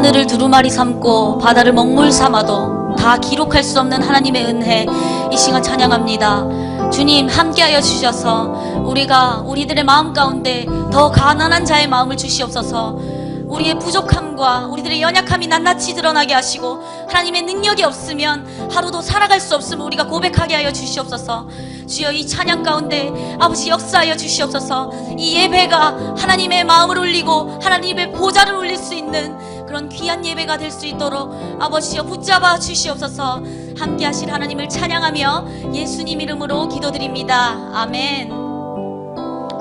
하늘을 두루마리 삼고 바다를 먹물 삼아도 다 기록할 수 없는 하나님의 은혜, 이 시간 찬양합니다. 주님 함께하여 주셔서 우리들의 마음 가운데 더 가난한 자의 마음을 주시옵소서. 우리의 부족함과 우리들의 연약함이 낱낱이 드러나게 하시고, 하나님의 능력이 없으면 하루도 살아갈 수 없음을 우리가 고백하게 하여 주시옵소서. 주여, 이 찬양 가운데 아버지 역사하여 주시옵소서. 이 예배가 하나님의 마음을 울리고 하나님의 보좌를 울릴 수 있는 그런 귀한 예배가 될 수 있도록 아버지여 붙잡아 주시옵소서. 함께 하실 하나님을 찬양하며 예수님 이름으로 기도드립니다. 아멘.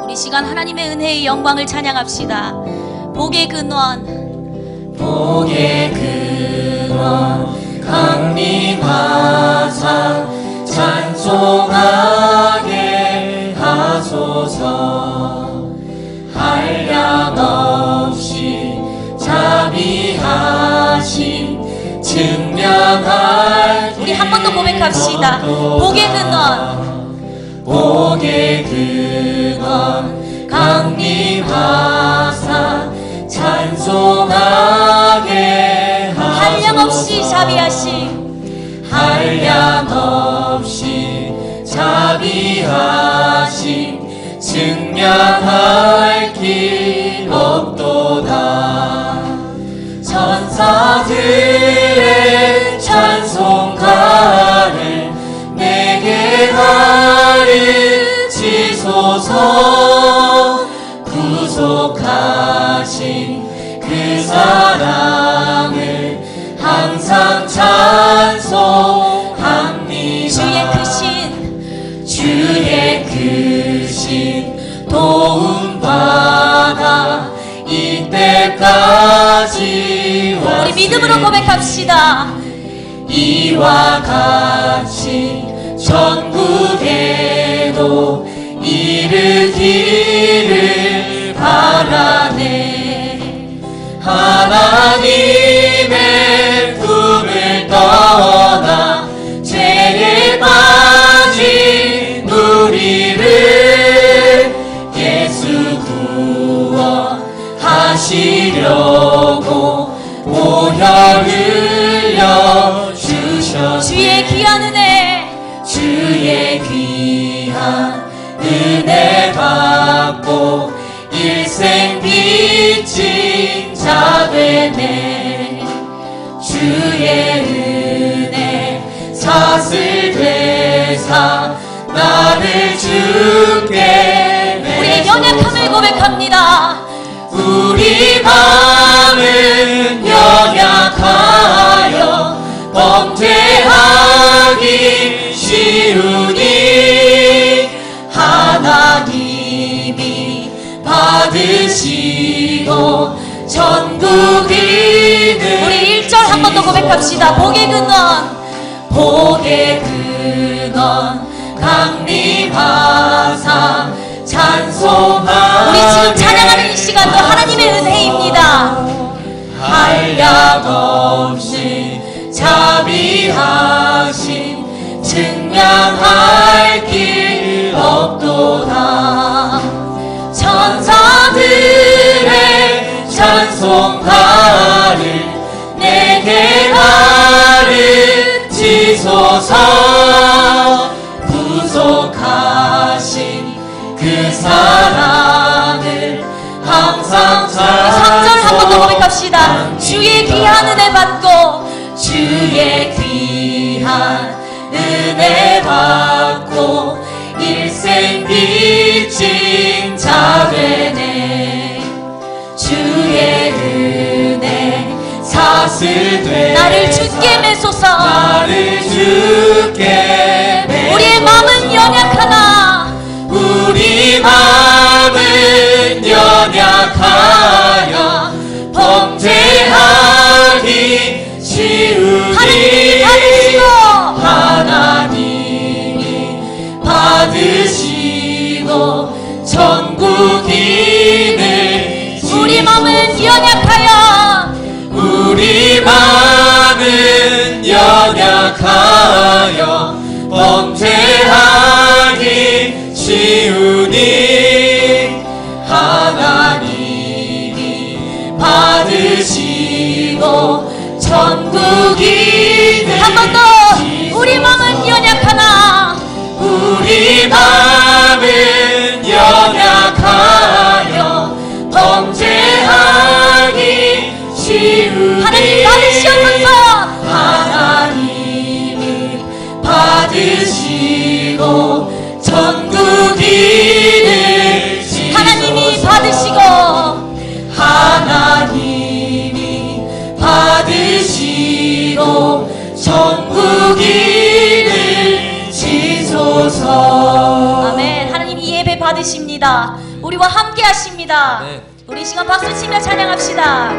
우리 시간 하나님의 은혜의 영광을 찬양합시다. 복의 근원, 복의 근원 강림하사 찬송하게 하소서. 한량없이 자비하신 증명할 우리 한 번 더 고백합시다. 복의 근원, 복의 근원 강림하사 찬송하게 하소서. 한량없이 자비하신, 한량없이 자비하신 증명할 길 없도다. 천사들의 찬송가를 내게 가르치소서. 구속하신 그 사랑을 항상 찬송합니다. 주의 크신 도움받아 이때까지 왔으니 우리 믿음으로 고백합시다. 이와 같이 전국에도 이르기를 바라네. 하나님의 품을 떠나 죄에 빠진 우리를 예수 구원하시려고 보혈 흘려 주셨네. 주의 귀한 은혜, 주의 귀한 은혜 받고 일생 빚진 자 되네. 주의 은혜 사슬 되사 나를 주께 우리의 연약함을 고백합니다. 우리 마음은 연약하여 범죄하기 쉬우니 하나님이 받으시고 전국인을 우리 1절 한 번 더 고백합시다. 복의 근원, 복의 근원 강림하사 찬송하게. 우리 지금 찬양하는 이 시간도 하나님의 은혜입니다. 한량없이 자비하신 증명할 길 없도다. 천사들의 찬송가를 내게 가르치소서. 구속하신 그 사랑을 항상 3절 한 번 더 고백합시다. 주의 귀한 은혜 받고, 주의 귀한 은혜 받고 일생 빚진 자 되네. 주의 은혜 사슬 되 나를 주께 매소서. 나를 주께 매소서. 우리의 마음은 연약하나 우리 마음은 연약하여 범죄하기 쉬우니 하나님이 받으시고 전국인을 우리 마음은 연약하여 우리 마음은 연약하여 범죄하기 쉬우니 하나님이 받으시고 우리 마음은 연약하여 범죄하기 쉬우니 하나님 받으시옵소서. 하나님이 받으시고 천국인을 하나님이 받으시고 하나님이 받으시고 천국인을 지소서. 아멘. 하나님이 이 예배 받으십니다. 우리와 함께 하십니다. 네. 우리 이 시간 박수 치며 찬양합시다.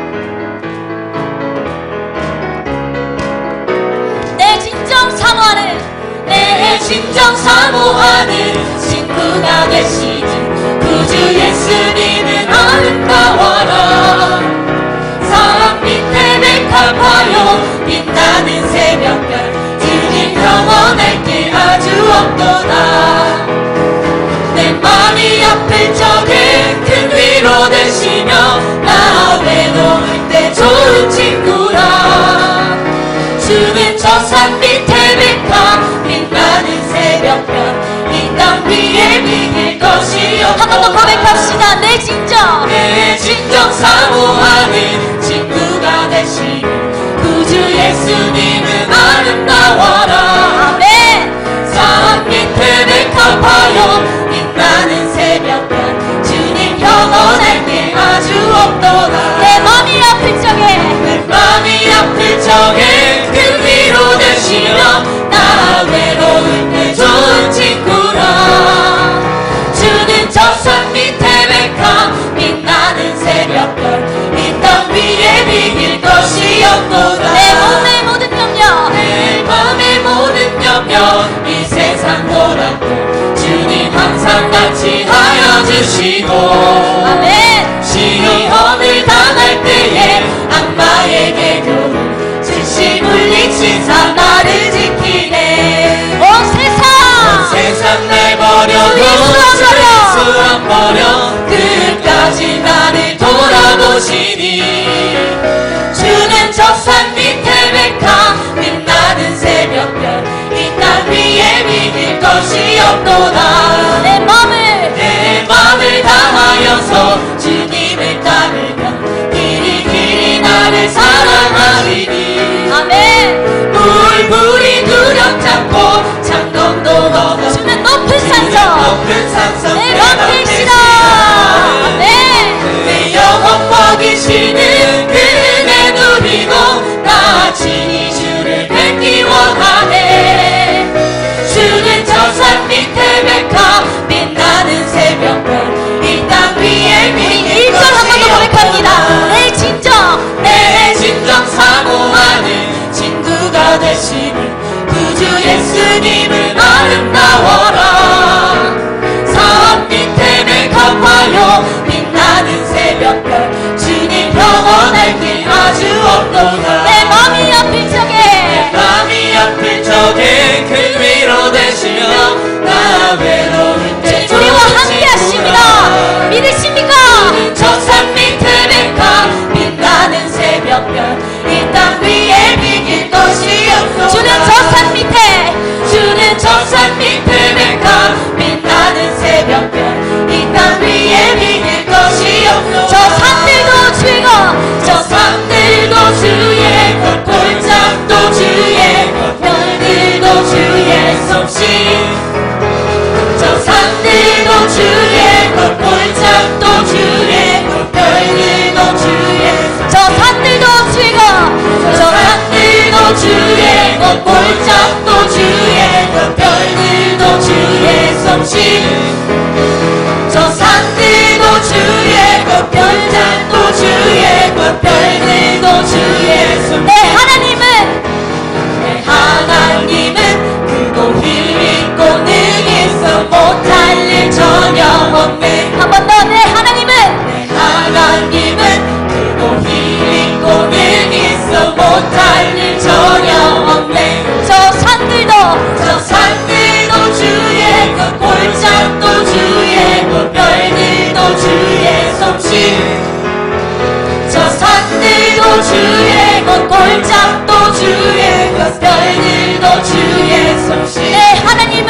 내 진정 사모하는 내 진정 사모하는 친구가 되시는 구주 예수님은 아름다워라. 사람 밑에 백합하여 빛나는 새벽별 주님 평온할 길 아주 없도다. 내 맘이 아플 적에 큰 위로 되시며 나 외로울 때 좋은 친구라. 주는 저 산 밑에 백합 빛나는 새벽별 이 땅 위에 비길 것이 없도다. 한 번 더 고백합시다. 내 진정 내 진정 사모하는 친구가 되시는 구주 예수님은 아름다워라. 아멘. 산 밑에 백합하여 빛나는 새벽별 주님 평온할 게 아주 없도다. 내 맘이 아플 적에 내 맘이 아플 적에 큰 위로 되시며 나 외로울 때 좋은 친구라. 주는 저 산 밑에 백합 빛나는 새벽별 이 땅 위에 비길 것이 없도다. 내 몸의 모든 염려 내 맘의 모든 염려 이 세상 돌아도 주님 항상 같이 하여 주시고 아멘. 시험을 당할 때에 악마에게 교훈 즉시 물리친 사 나를 지키네. 온 세상 세상 날 버려도 예수 안 버려 끝까지 나를 돌아보시니. 주는 저 산 밑에 백합 빛나는 새벽별 이 땅 위에 비길 것이 없도다. 내 맘을 내 맘을 다하여서 주님을 따르면 길이 나를 사랑하리니. 아멘. 물이 두렵 잡고 창동도 넘어 주는 높은 산성 높은 산성 내 맘이시다. 아멘. 내 영혼 먹이시는 그 은혜 누리고 나 친히 주를 뵙기 원하네. 주는 저 산 밑에 백합 빛나는 새벽별 이 땅 위에 비길 1절 한 번 더 고백합니다. 것이다. 내 진정 내 진정 사모하는 친구가 되시는 구주 예수님은 아름다워라. 산 밑에 백합하여 빛나는 새벽별 주님 평온할 길 아주 없도다. 내 맘이 아플 적에 맘이 아플 적에 큰 위로 되시며 나 외로울 때 우리와 좋은 함께 하십니다. 친구라. 믿으십니까? 저 산 밑에 백합 빛나는 새벽별 이 땅 위에 비길 것이 없도다. 주는 저 산 밑에 주는 저 산 밑에 백합 빛나는 새벽별 이 땅 위에 비길 것이 없도다. 저 산들도 주의 것 저 산들도 주의 것 골짜기도 주의 것 별들도 주의 솜씨. 저 산들도 주의 것 골짜기도 주의 것 별들도 주의 솜씨. 저 산들도 주의 저 산들도 주의 것 골짜기도 주의 것 별들도 주의 솜씨. 저 산들도 주의 것 별들도 주의 것 별들도 주의 솜씨. 내 하나님은 내 하나님은 크고 힘있고 능있어 못할 일 전혀 없네. 한 번 더 내 하나님은 내 하나님은 크고 힘있고 능있어 못할 일 전혀 없네. 저 산들도 저 산들도 주의 것 골짜기도 주의 것 별들도 주의 솜씨. 저 산들도 주의 것 골짜기도 주의 것 별들도 주의 솜씨. 내 하나님은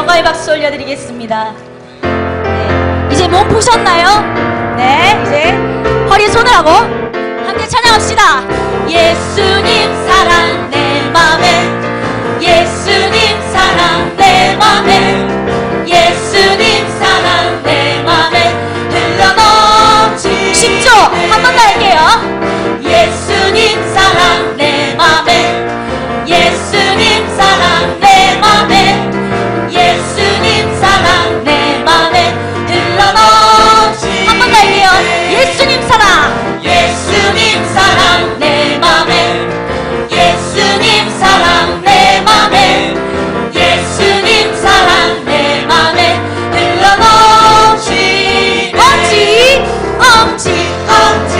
영광의 박수 올려드리겠습니다. 네, 이제 몸 푸셨나요? 네, 이제 허리에 손을 하고 함께 찬양합시다. 예수님 사랑 내 맘에, 예수님 사랑 내 맘에, 예수님 사랑 내 맘에 흘러넘치. 10초 한 번 더 할게요. 예수님 사랑 내 맘에, 예수님 사랑 내 맘에, 예수님 사랑 내 맘에 흘러넘치. 한 번 더 할게요. 예수님 사랑, 예수님 사랑 내 맘에, 예수님 사랑 내 맘에, 예수님 사랑 내 맘에 흘러넘치. 엄지 엄지 엄지,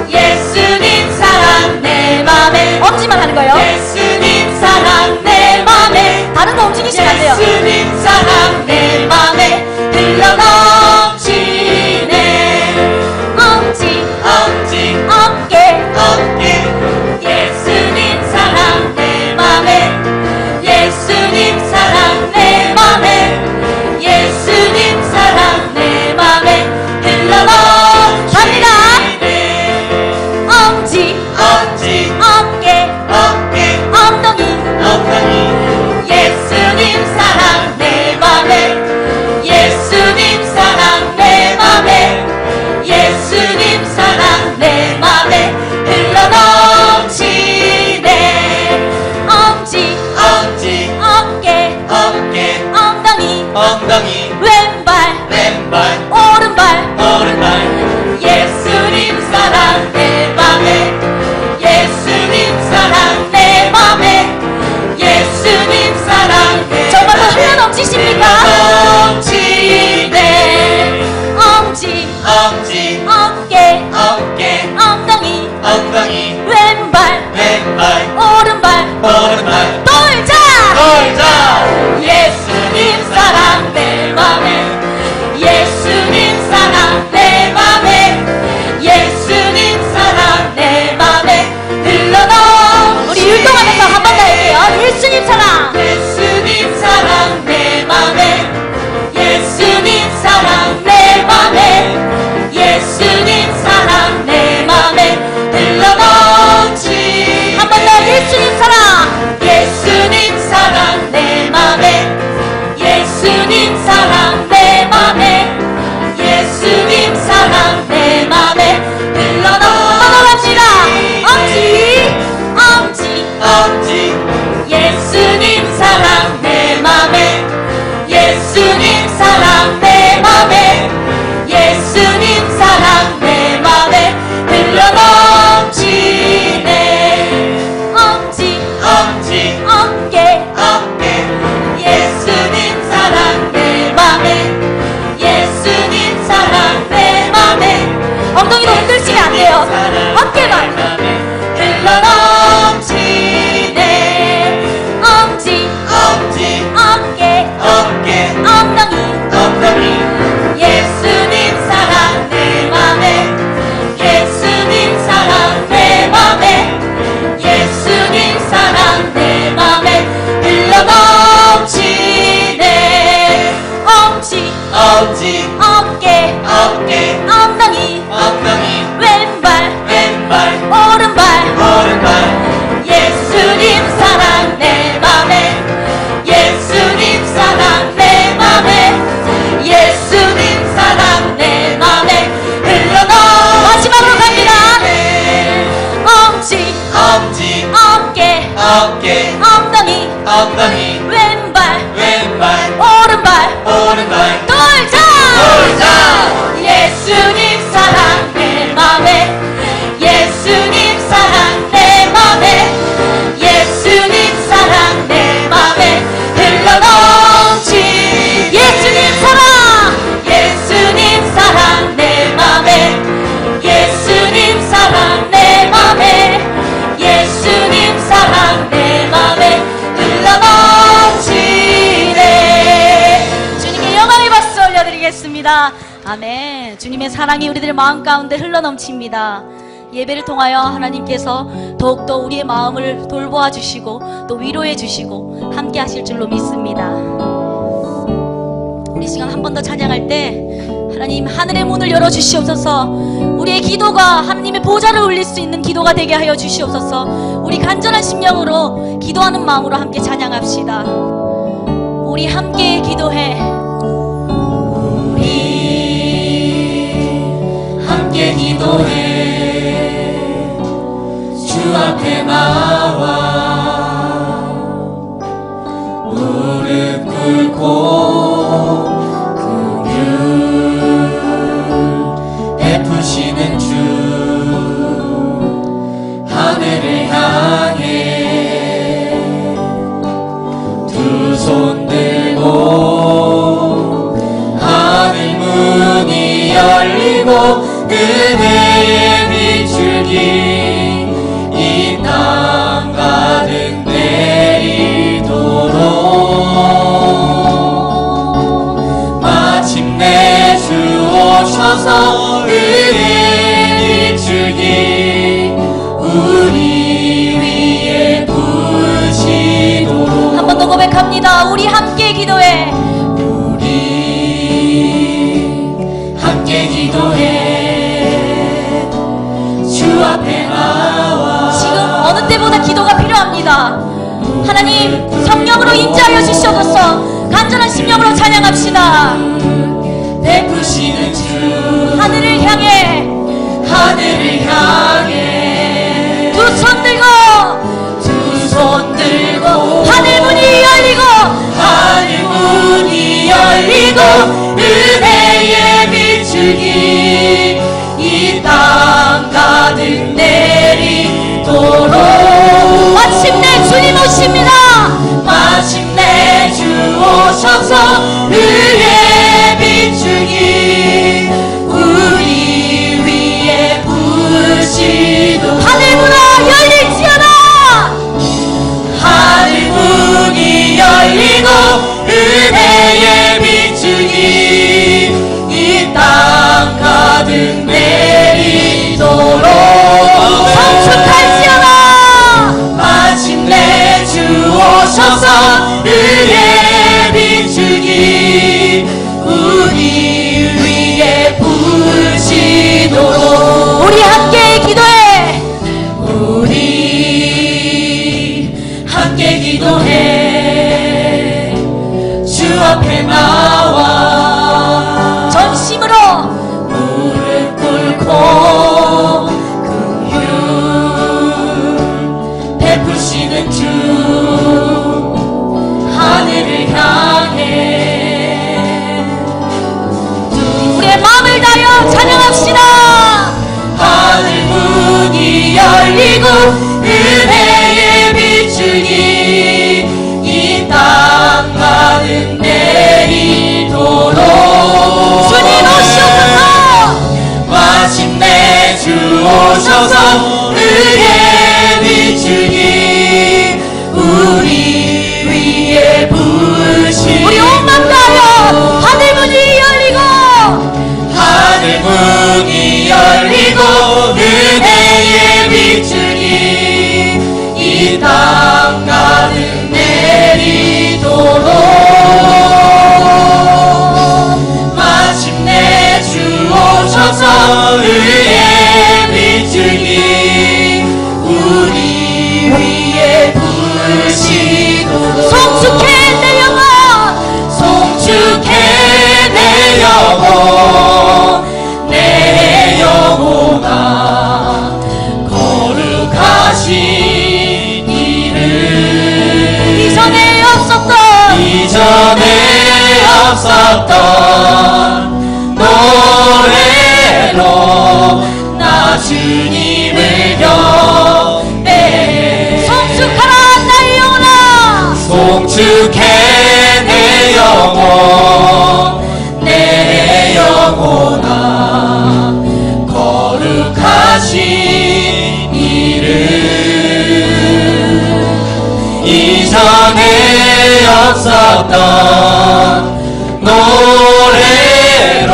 예수님 사랑 내 맘에. 엄지만 하는 거예요. 예수님 사랑 내 맘에. 다른 거 움직이시면 안 돼요. 예수님 사랑 내 맘에 흘러넘치네. 엄지 엄지 어깨 어깨, 예수님 사랑 내 맘에, 예수님 사랑 내 맘에, 예수님 사랑 내 맘에 흘러넘치네. 엄지 엄지 어깨 어깨 엉덩이 엉덩이, 예수님 사랑 내 맘에, 예수님 사랑 내 맘에, 예수님 사랑 내 맘에 흘러넘치네. 엄지 엄지 어깨 어깨 엉덩이 엉덩이, 왼발 왼발 오른발 오른발, 예수님 사랑 내 맘에, 예수님 사랑 내 맘에, 예수님 사랑 내 정말로 흘러넘치십니까? 넘치네. 엄지 엄지 어깨 어깨 엉덩이 엉덩이, 왼발 왼발 오른발 오른발, 돌자 돌자, 예수님 사랑 내 맘에, 예수님 사랑 내 맘에, 예수님 사랑 내 맘에 흘러넘치. 우리 율동하면서 한 번 더 할게요. 예수님 사랑, 예수님 사랑 내 맘에, 예수님 사랑 내 맘에, 예수님 사랑 내 맘에 흘러넘치. 한 번 더. 예수님 사랑, 예수님 사랑 내 맘에, 예수님 사랑 내 맘에, 예수님 사랑 내 맘에 흘러넘치라. 엄지 엄지 엄지, 예수님 사랑 내 맘에, 예수님 사랑 내 맘에, 예수님 사랑 내 맘에 흘러넘치네. 엄지 엄지 어깨 어깨, 예수님 사랑 내 맘에, 예수님 사랑 내 맘에. 엉덩이도 흔들시면 안 돼요. 어깨만 흘러넘치네. 엄지 엄지 어깨 어깨 엉덩이 엉덩이, 예수님 사랑 내 맘에, 예수님 사랑 내 맘에, 예수님 사랑 내 맘에 흘러넘치네. 엄지 엄지 어깨 어깨 엉덩이 엉덩이, 왼발 왼발 오른발 오른발, 예수님 사랑 내 맘에, 예수님 사랑 내 맘에, 예수님 사랑 내 맘에 흘러넘치네. 마지막으로 갑니다. 엄지 엄지 어깨 어깨 엉덩이 엉덩이, 왼발 왼발 오른발 오른발, 돌자 돌자, 예수님 사랑 내 맘에, 예수님 사랑 내 맘에, 예수님 사랑 내 맘에 흘러넘치. 예수님 사랑, 예수님 사랑 내 맘에, 예수님 사랑 내 맘에, 예수님 사랑 내 맘에 흘러넘치네. 주님께 영광의 박수 올려드리겠습니다. 아멘. 주님의 사랑이 우리들의 마음 가운데 흘러넘칩니다. 예배를 통하여 하나님께서 더욱더 우리의 마음을 돌보아 주시고 또 위로해 주시고 함께 하실 줄로 믿습니다. 시간 한 번 더 찬양할 때 하나님 하늘의 문을 열어주시옵소서. 우리의 기도가 하나님의 보좌를 울릴 수 있는 기도가 되게 하여 주시옵소서. 우리 간절한 심령으로 기도하는 마음으로 함께 찬양합시다. 우리 함께 기도해. 우리 함께 기도해. 주 앞에 나와 무릎 꿇고 베푸시는 주 하늘을 향해 두 손 들고 하늘 문이 열리고 은혜의 비추기 이 땅 가득 내리도록 마침내 주 오셔서 은혜 비추기 우리 위에 부으시도록 한 번 더 고백합니다. 우리 함께 기도해. 우리 함께 기도해. 주 앞에 나와 지금 어느 때보다 기도가 필요합니다. 하나님 성령으로 임재하여 주시옵소서. 간절한 심령으로 찬양합시다. 베푸시는 주 하늘을 향해 하늘을 향해 두 손 들고 하늘 문이 열리고 하늘 문이 열리고 은혜의 비추기 이 땅 가득 내리도록 마침내 주님 오십니다. 마침내 주 오셔서 은혜 비추기 우리 위에 부으시도록 하늘 문아 열릴지어다. 하늘 문이 열리고 은혜의 비추기 이 땅 가득 내리도록 성축할지어다. 마침내 주 오셔서 은혜 비추기 우리 위에 부으시도록 우리 함께 기도해. 우리 함께 기도해. 주 앞에 나와 전심으로 무릎 꿇고 긍휼 베푸시는 주 하늘을 향해 우리의 마음을 다하여 찬양합시다. 하늘 문이 열리고 은혜의 비추기 이 땅 가득 내리도록 주님 오시옵소서. 마침내 주 오셔서 은혜 비추기 우리 위에 부으시도록 우리 온 마음 다하여 하늘 문이 열리고 하늘 문이 열리고 은혜의 비추기 이 땅 가득 내리도록 마침내 주 오셔서 은혜의 비추기 우리 위에 부으시도록 성축해 내 영혼. 송축해 내 영혼 내 영혼아 거룩하신 이름 이전에 없었던 이전에 없었던 노래로 나 주님을 경배해 성축하라 나의 영혼아. 송축해 내 영혼 내 영혼아 거룩하신 이름 이전에 없었던 노래로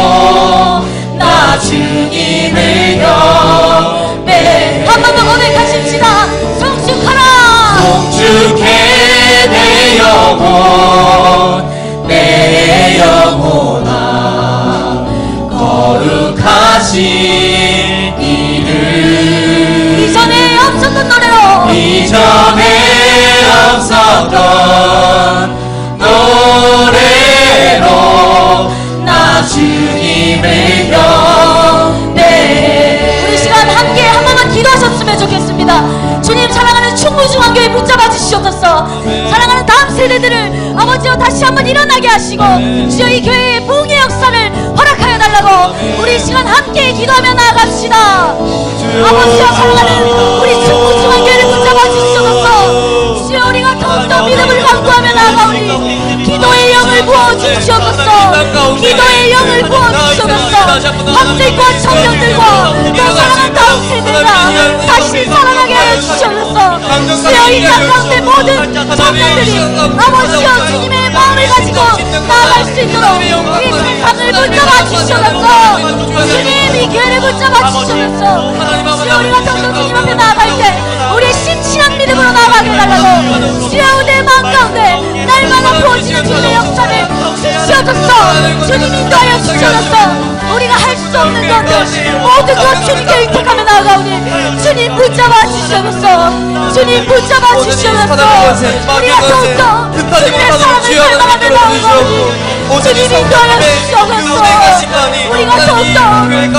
나 주님을 경배해 한 번 더 고백하십시다. 성축하라. 송축해 내 영혼 내 영혼 아버지여 다시 한번 일어나게 하시고 주여 이 교회의 부흥의 역사를 허락하여 달라고 우리 이 시간 함께 기도하며 나아갑시다. 아버지여 사랑하는 우리 충무중앙 교회를 붙잡아 주시옵소서. 주여 우리가 더욱더 믿음을 강구하며 나아가오니 기도의 영을 부어주시옵소서. 기도의 영을 부어주시옵소서. 학생과 청년들과 또 사랑하는 다음 세대가 다시 살아나게 하여 주시옵소서. 주여 이 땅 가운데 모든 청년들이 아버지여 주님의 마음을 가지고 나아갈 수 있도록 이 세상을 붙잡아 주시옵소서. 주님 이 교회를 붙잡아 주시옵소서. 주여 우리가 더욱더 주님 앞에 나아갈 때 우리의 심취한 믿음으로 나아가게 달라고 주여 내 마음 가운데 날마다 부어지는 주님의 역사를 주시옵소서. 주님 인도하여 주시옵소서. 우리가 할 수 없는 것들 모든 것 주님께 의탁하며 나아가오니 주님 붙잡아 주시옵소서. 주님 붙잡아 주시옵소서. 우리가 더욱더 주님의 사랑을 닮아가며 나아가오니 주님 인도하여 주시옵소서. 우리가 더욱더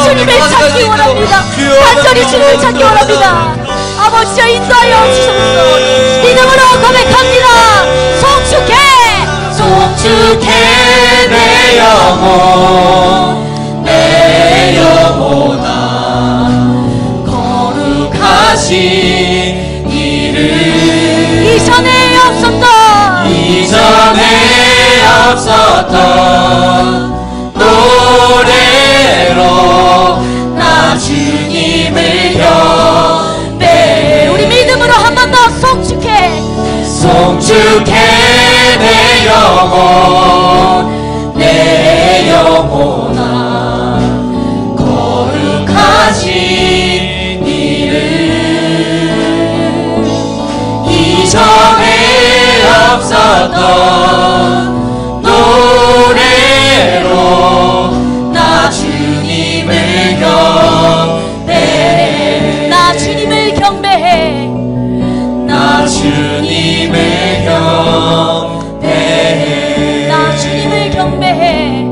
주님을 찾기 원합니다. 간절히 주님을 찾기 원합니다. 아버지여 인도하여 주시옵소서. 믿음으로 고백합니다. 송축해 내 영혼 내 영혼아 거룩하신 이름 이전에 없었던 노래로 나 주님을 경배해. 우리 믿음으로 한 번 더 송축해 내 영혼 내 영혼아 거룩하신 이름 이전에 없었던 노래로 나 주님을 경배해. 나 주님을 경배해. 나 주님을 경배해. 나 주님을 경배해.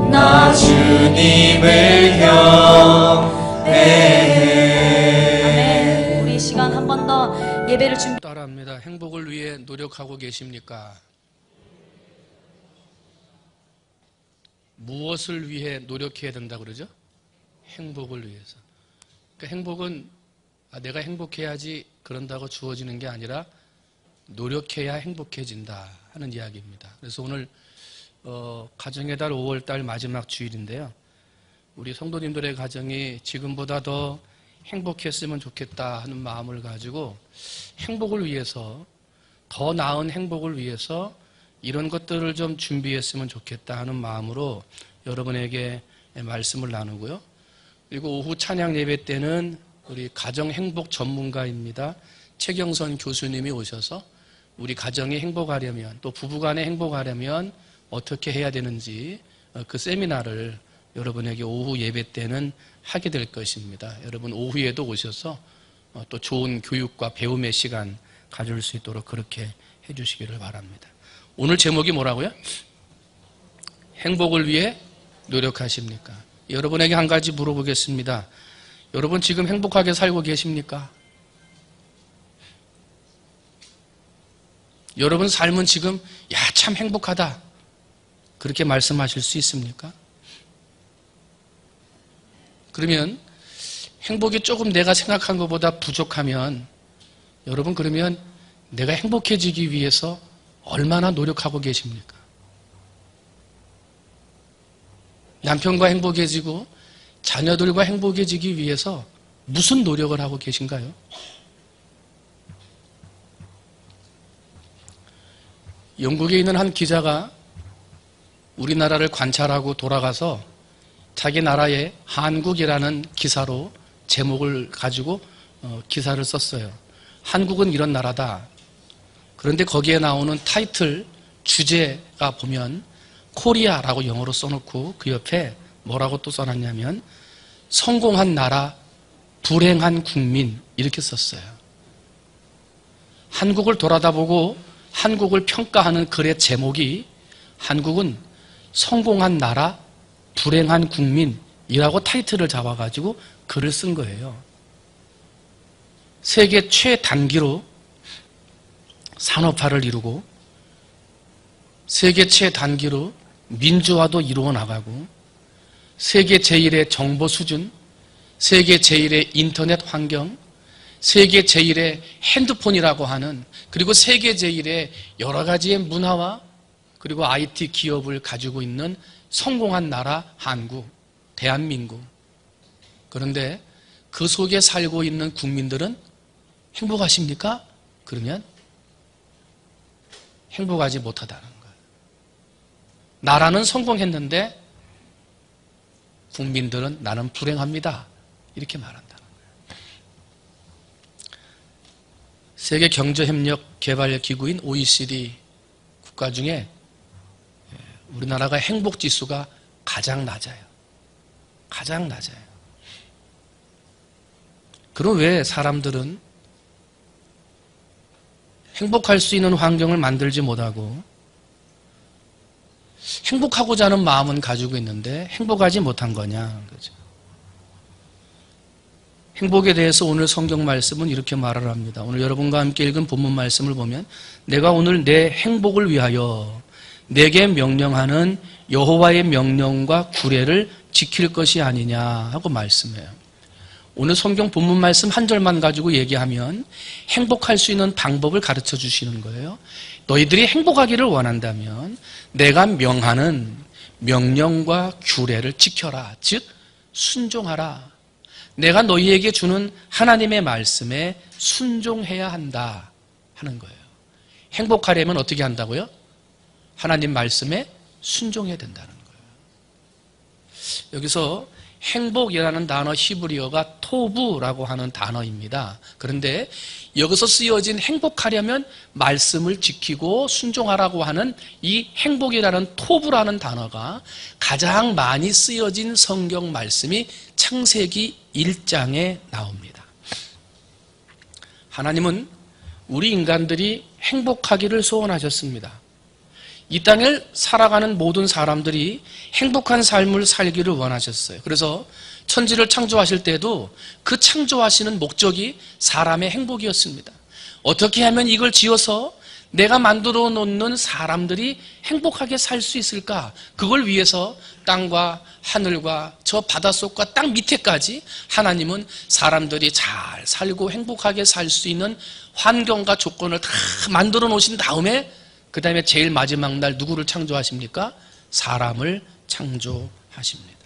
나 주님을 경배해. 아멘. 우리 이 시간 한 번 더 예배를 준비. 따라합니다. 행복을 위해 노력하고 계십니까? 무엇을 위해 노력해야 된다 그러죠? 행복을 위해서. 그러니까 행복은 내가 행복해야지 그런다고 주어지는 게 아니라 노력해야 행복해진다 하는 이야기입니다. 그래서 오늘 가정의 달 5월 달 마지막 주일인데요. 우리 성도님들의 가정이 지금보다 더 행복했으면 좋겠다 하는 마음을 가지고 행복을 위해서, 더 나은 행복을 위해서 이런 것들을 좀 준비했으면 좋겠다 하는 마음으로 여러분에게 말씀을 나누고요. 그리고 오후 찬양 예배 때는 우리 가정 행복 전문가입니다. 최경선 교수님이 오셔서 우리 가정이 행복하려면, 또 부부간에 행복하려면 어떻게 해야 되는지 그 세미나를 여러분에게 오후 예배 때는 하게 될 것입니다. 여러분 오후에도 오셔서 또 좋은 교육과 배움의 시간 가질 수 있도록 그렇게 해주시기를 바랍니다. 오늘 제목이 뭐라고요? 행복을 위해 노력하십니까? 여러분에게 한 가지 물어보겠습니다. 여러분 지금 행복하게 살고 계십니까? 여러분 삶은 지금 참 행복하다 그렇게 말씀하실 수 있습니까? 그러면 행복이 조금 내가 생각한 것보다 부족하면 여러분 그러면 내가 행복해지기 위해서 얼마나 노력하고 계십니까? 남편과 행복해지고 자녀들과 행복해지기 위해서 무슨 노력을 하고 계신가요? 영국에 있는 한 기자가 우리나라를 관찰하고 돌아가서 자기 나라의 한국이라는 기사로 제목을 가지고 기사를 썼어요. 한국은 이런 나라다. 그런데 거기에 나오는 타이틀 주제가 보면 코리아라고 영어로 써놓고 그 옆에 뭐라고 또 써놨냐면 성공한 나라, 불행한 국민 이렇게 썼어요. 한국을 돌아다보고 한국을 평가하는 글의 제목이 한국은 성공한 나라, 불행한 국민이라고 타이틀을 잡아가지고 글을 쓴 거예요. 세계 최단기로 산업화를 이루고 세계 최단기로 민주화도 이루어 나가고 세계 제1의 정보 수준, 세계 제1의 인터넷 환경, 세계 제1의 핸드폰이라고 하는, 그리고 세계 제1의 여러 가지의 문화와 그리고 IT 기업을 가지고 있는 성공한 나라 한국, 대한민국. 그런데 그 속에 살고 있는 국민들은 행복하십니까? 그러면 행복하지 못하다는 거예요. 나라는 성공했는데 국민들은 나는 불행합니다. 이렇게 말한다는 거예요. 세계 경제협력 개발기구인 OECD 국가 중에 우리나라가 행복지수가 가장 낮아요. 가장 낮아요. 그럼 왜 사람들은 행복할 수 있는 환경을 만들지 못하고 행복하고자 하는 마음은 가지고 있는데 행복하지 못한 거냐? 그죠? 행복에 대해서 오늘 성경 말씀은 이렇게 말을 합니다. 오늘 여러분과 함께 읽은 본문 말씀을 보면 내가 오늘 내 행복을 위하여 내게 명령하는 여호와의 명령과 규례를 지킬 것이 아니냐 하고 말씀해요. 오늘 성경 본문 말씀 한 절만 가지고 얘기하면 행복할 수 있는 방법을 가르쳐 주시는 거예요. 너희들이 행복하기를 원한다면 내가 명하는 명령과 규례를 지켜라. 즉 순종하라. 내가 너희에게 주는 하나님의 말씀에 순종해야 한다 하는 거예요. 행복하려면 어떻게 한다고요? 하나님 말씀에 순종해야 된다는 거예요. 여기서 행복이라는 단어 히브리어가 토부라고 하는 단어입니다. 그런데 여기서 쓰여진 행복하려면 말씀을 지키고 순종하라고 하는 이 행복이라는 토부라는 단어가 가장 많이 쓰여진 성경 말씀이 창세기 1장에 나옵니다. 하나님은 우리 인간들이 행복하기를 소원하셨습니다. 이 땅을 살아가는 모든 사람들이 행복한 삶을 살기를 원하셨어요. 그래서 천지를 창조하실 때도 그 창조하시는 목적이 사람의 행복이었습니다. 어떻게 하면 이걸 지어서 내가 만들어 놓는 사람들이 행복하게 살 수 있을까? 그걸 위해서 땅과 하늘과 저 바닷속과 땅 밑에까지 하나님은 사람들이 잘 살고 행복하게 살 수 있는 환경과 조건을 다 만들어 놓으신 다음에 그 다음에 제일 마지막 날 누구를 창조하십니까? 사람을 창조하십니다.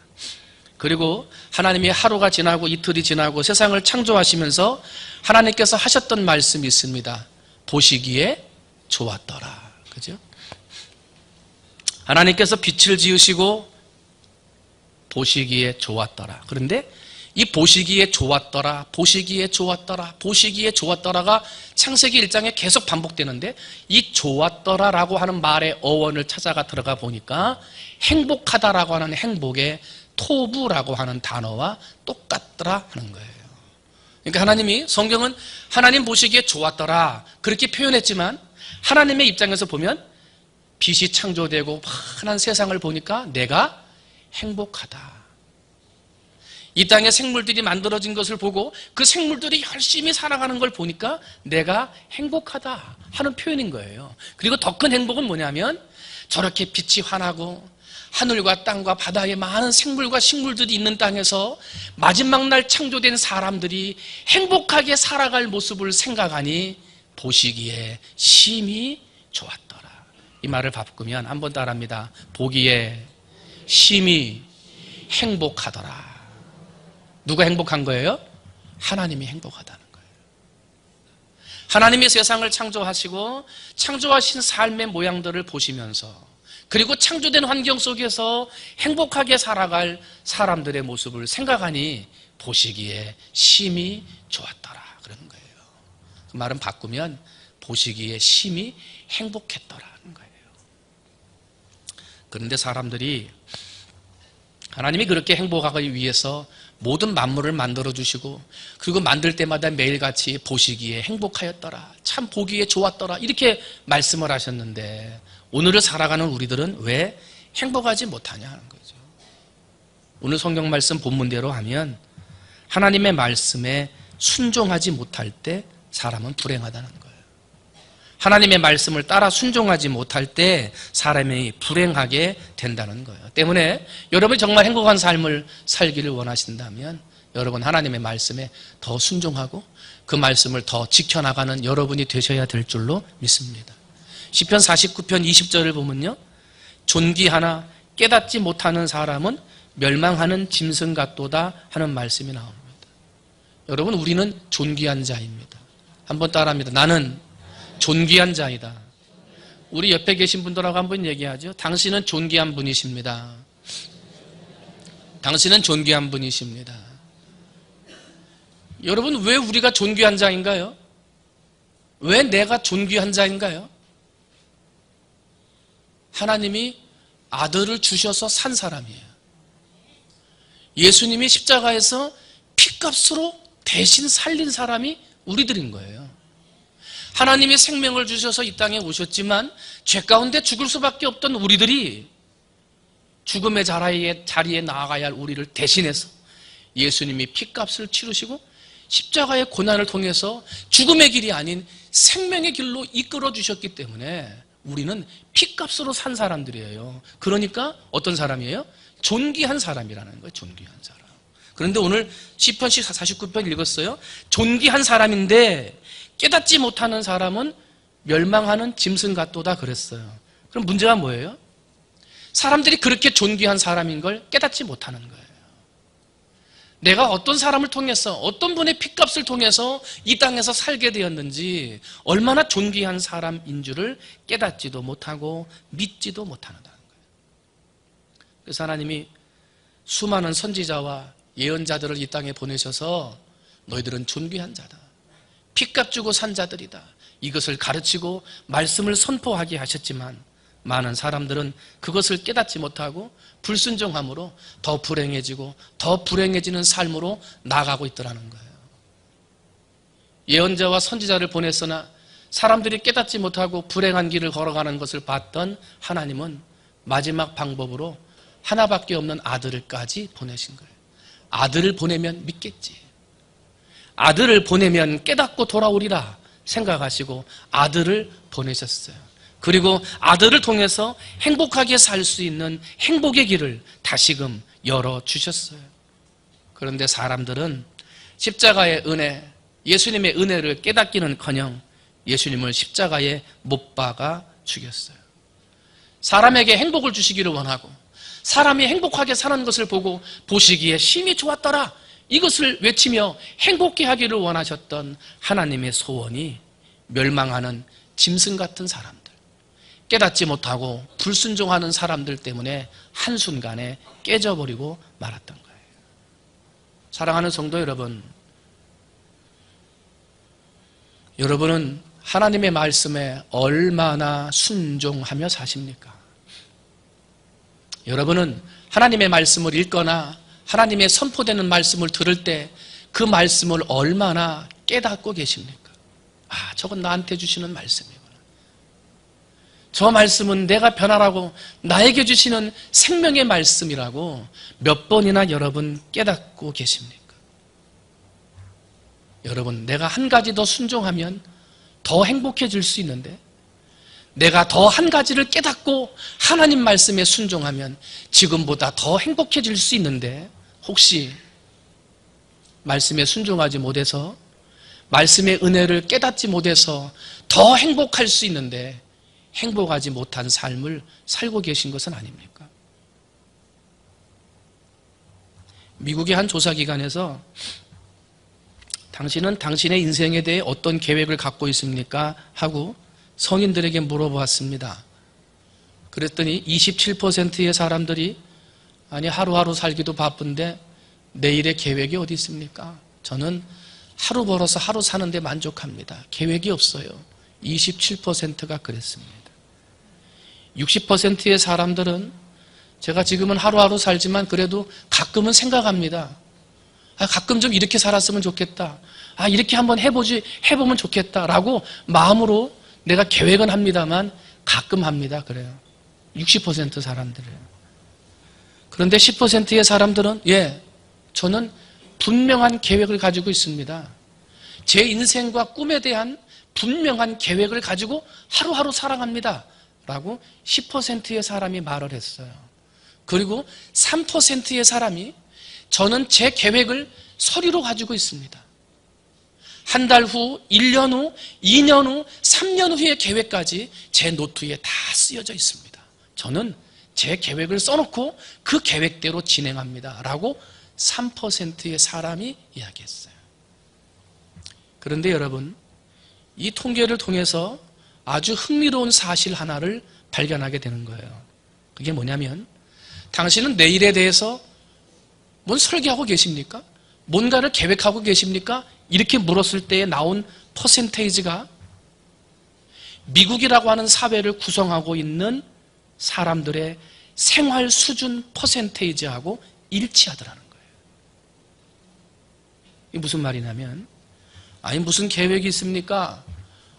그리고 하나님이 하루가 지나고 이틀이 지나고 세상을 창조하시면서 하나님께서 하셨던 말씀이 있습니다. 보시기에 좋았더라. 그죠? 하나님께서 빛을 지으시고 보시기에 좋았더라. 그런데 이 보시기에 좋았더라, 보시기에 좋았더라, 보시기에 좋았더라가 창세기 1장에 계속 반복되는데 이 좋았더라라고 하는 말의 어원을 찾아가 들어가 보니까 행복하다라고 하는 행복의 토부라고 하는 단어와 똑같더라 하는 거예요. 그러니까 하나님이 성경은 하나님 보시기에 좋았더라 그렇게 표현했지만 하나님의 입장에서 보면 빛이 창조되고 환한 세상을 보니까 내가 행복하다. 이 땅에 생물들이 만들어진 것을 보고 그 생물들이 열심히 살아가는 걸 보니까 내가 행복하다 하는 표현인 거예요. 그리고 더 큰 행복은 뭐냐면 저렇게 빛이 환하고 하늘과 땅과 바다에 많은 생물과 식물들이 있는 땅에서 마지막 날 창조된 사람들이 행복하게 살아갈 모습을 생각하니 보시기에 심히 좋았더라. 이 말을 바꾸면 한번 따라합니다. 보기에 심히 행복하더라. 누가 행복한 거예요? 하나님이 행복하다는 거예요. 하나님이 세상을 창조하시고 창조하신 삶의 모양들을 보시면서 그리고 창조된 환경 속에서 행복하게 살아갈 사람들의 모습을 생각하니 보시기에 심히 좋았더라 그러는 거예요. 그 말은 바꾸면 보시기에 심히 행복했더라는 거예요. 그런데 사람들이 하나님이 그렇게 행복하기 위해서 모든 만물을 만들어주시고 그리고 만들 때마다 매일같이 보시기에 행복하였더라, 참 보기에 좋았더라 이렇게 말씀을 하셨는데 오늘을 살아가는 우리들은 왜 행복하지 못하냐는 거죠. 오늘 성경 말씀 본문대로 하면 하나님의 말씀에 순종하지 못할 때 사람은 불행하다는 거예요. 하나님의 말씀을 따라 순종하지 못할 때 사람이 불행하게 된다는 거예요. 때문에 여러분이 정말 행복한 삶을 살기를 원하신다면 여러분 하나님의 말씀에 더 순종하고 그 말씀을 더 지켜나가는 여러분이 되셔야 될 줄로 믿습니다. 시편 49편 20절을 보면요, 존귀하나 깨닫지 못하는 사람은 멸망하는 짐승 같도다 하는 말씀이 나옵니다. 여러분, 우리는 존귀한 자입니다. 한번 따라합니다. 나는 존귀한 자이다. 우리 옆에 계신 분들하고 한번 얘기하죠. 당신은 존귀한 분이십니다. 당신은 존귀한 분이십니다. 여러분, 왜 우리가 존귀한 자인가요? 왜 내가 존귀한 자인가요? 하나님이 아들을 주셔서 산 사람이에요. 예수님이 십자가에서 피값으로 대신 살린 사람이 우리들인 거예요. 하나님이 생명을 주셔서 이 땅에 오셨지만 죄 가운데 죽을 수밖에 없던 우리들이 죽음의 자리에 나아가야 할 우리를 대신해서 예수님이 피값을 치르시고 십자가의 고난을 통해서 죽음의 길이 아닌 생명의 길로 이끌어 주셨기 때문에 우리는 피값으로 산 사람들이에요. 그러니까 어떤 사람이에요? 존귀한 사람이라는 거예요. 존귀한 사람. 그런데 오늘 시편 49편 읽었어요. 존귀한 사람인데 깨닫지 못하는 사람은 멸망하는 짐승 같도다 그랬어요. 그럼 문제가 뭐예요? 사람들이 그렇게 존귀한 사람인 걸 깨닫지 못하는 거예요. 내가 어떤 사람을 통해서, 어떤 분의 피값을 통해서 이 땅에서 살게 되었는지, 얼마나 존귀한 사람인 줄을 깨닫지도 못하고 믿지도 못하는 거예요. 그래서 하나님이 수많은 선지자와 예언자들을 이 땅에 보내셔서 너희들은 존귀한 자다, 피값 주고 산 자들이다, 이것을 가르치고 말씀을 선포하게 하셨지만 많은 사람들은 그것을 깨닫지 못하고 불순종함으로 더 불행해지고 더 불행해지는 삶으로 나가고 있더라는 거예요. 예언자와 선지자를 보냈으나 사람들이 깨닫지 못하고 불행한 길을 걸어가는 것을 봤던 하나님은 마지막 방법으로 하나밖에 없는 아들을까지 보내신 거예요. 아들을 보내면 믿겠지, 아들을 보내면 깨닫고 돌아오리라 생각하시고 아들을 보내셨어요. 그리고 아들을 통해서 행복하게 살 수 있는 행복의 길을 다시금 열어주셨어요. 그런데 사람들은 십자가의 은혜, 예수님의 은혜를 깨닫기는커녕 예수님을 십자가에 못 박아 죽였어요. 사람에게 행복을 주시기를 원하고 사람이 행복하게 사는 것을 보고 보시기에 심히 좋았더라, 이것을 외치며 행복해 하기를 원하셨던 하나님의 소원이 멸망하는 짐승 같은 사람들, 깨닫지 못하고 불순종하는 사람들 때문에 한순간에 깨져버리고 말았던 거예요. 사랑하는 성도 여러분, 여러분은 하나님의 말씀에 얼마나 순종하며 사십니까? 여러분은 하나님의 말씀을 읽거나 하나님의 선포되는 말씀을 들을 때 그 말씀을 얼마나 깨닫고 계십니까? 아, 저건 나한테 주시는 말씀이구나. 저 말씀은 내가 변화라고 나에게 주시는 생명의 말씀이라고 몇 번이나 여러분 깨닫고 계십니까? 여러분, 내가 한 가지 더 순종하면 더 행복해질 수 있는데, 내가 더 한 가지를 깨닫고 하나님 말씀에 순종하면 지금보다 더 행복해질 수 있는데, 혹시 말씀에 순종하지 못해서, 말씀의 은혜를 깨닫지 못해서 더 행복할 수 있는데 행복하지 못한 삶을 살고 계신 것은 아닙니까? 미국의 한 조사기관에서 당신은 당신의 인생에 대해 어떤 계획을 갖고 있습니까? 하고 성인들에게 물어보았습니다. 그랬더니 27%의 사람들이 아니, 하루하루 살기도 바쁜데 내일의 계획이 어디 있습니까? 저는 하루 벌어서 하루 사는데 만족합니다. 계획이 없어요. 27%가 그랬습니다. 60%의 사람들은 제가 지금은 하루하루 살지만 그래도 가끔은 생각합니다. 아, 가끔 좀 이렇게 살았으면 좋겠다. 아, 이렇게 한번 해보면 좋겠다라고 마음으로 내가 계획은 합니다만 가끔 합니다. 그래요. 60% 사람들이에요. 그런데 10%의 사람들은 저는 분명한 계획을 가지고 있습니다. 제 인생과 꿈에 대한 분명한 계획을 가지고 하루하루 살아갑니다 라고 10%의 사람이 말을 했어요. 그리고 3%의 사람이 저는 제 계획을 서류로 가지고 있습니다. 한 달 후, 1년 후, 2년 후, 3년 후의 계획까지 제 노트에 다 쓰여져 있습니다. 저는 제 계획을 써놓고 그 계획대로 진행합니다 라고 3%의 사람이 이야기했어요. 그런데 여러분, 이 통계를 통해서 아주 흥미로운 사실 하나를 발견하게 되는 거예요. 그게 뭐냐면, 당신은 내일에 대해서 뭔 설계하고 계십니까? 뭔가를 계획하고 계십니까? 이렇게 물었을 때 나온 퍼센테이지가 미국이라고 하는 사회를 구성하고 있는 사람들의 생활 수준 퍼센테이지하고 일치하더라는 거예요. 이게 무슨 말이냐면, 아니 무슨 계획이 있습니까?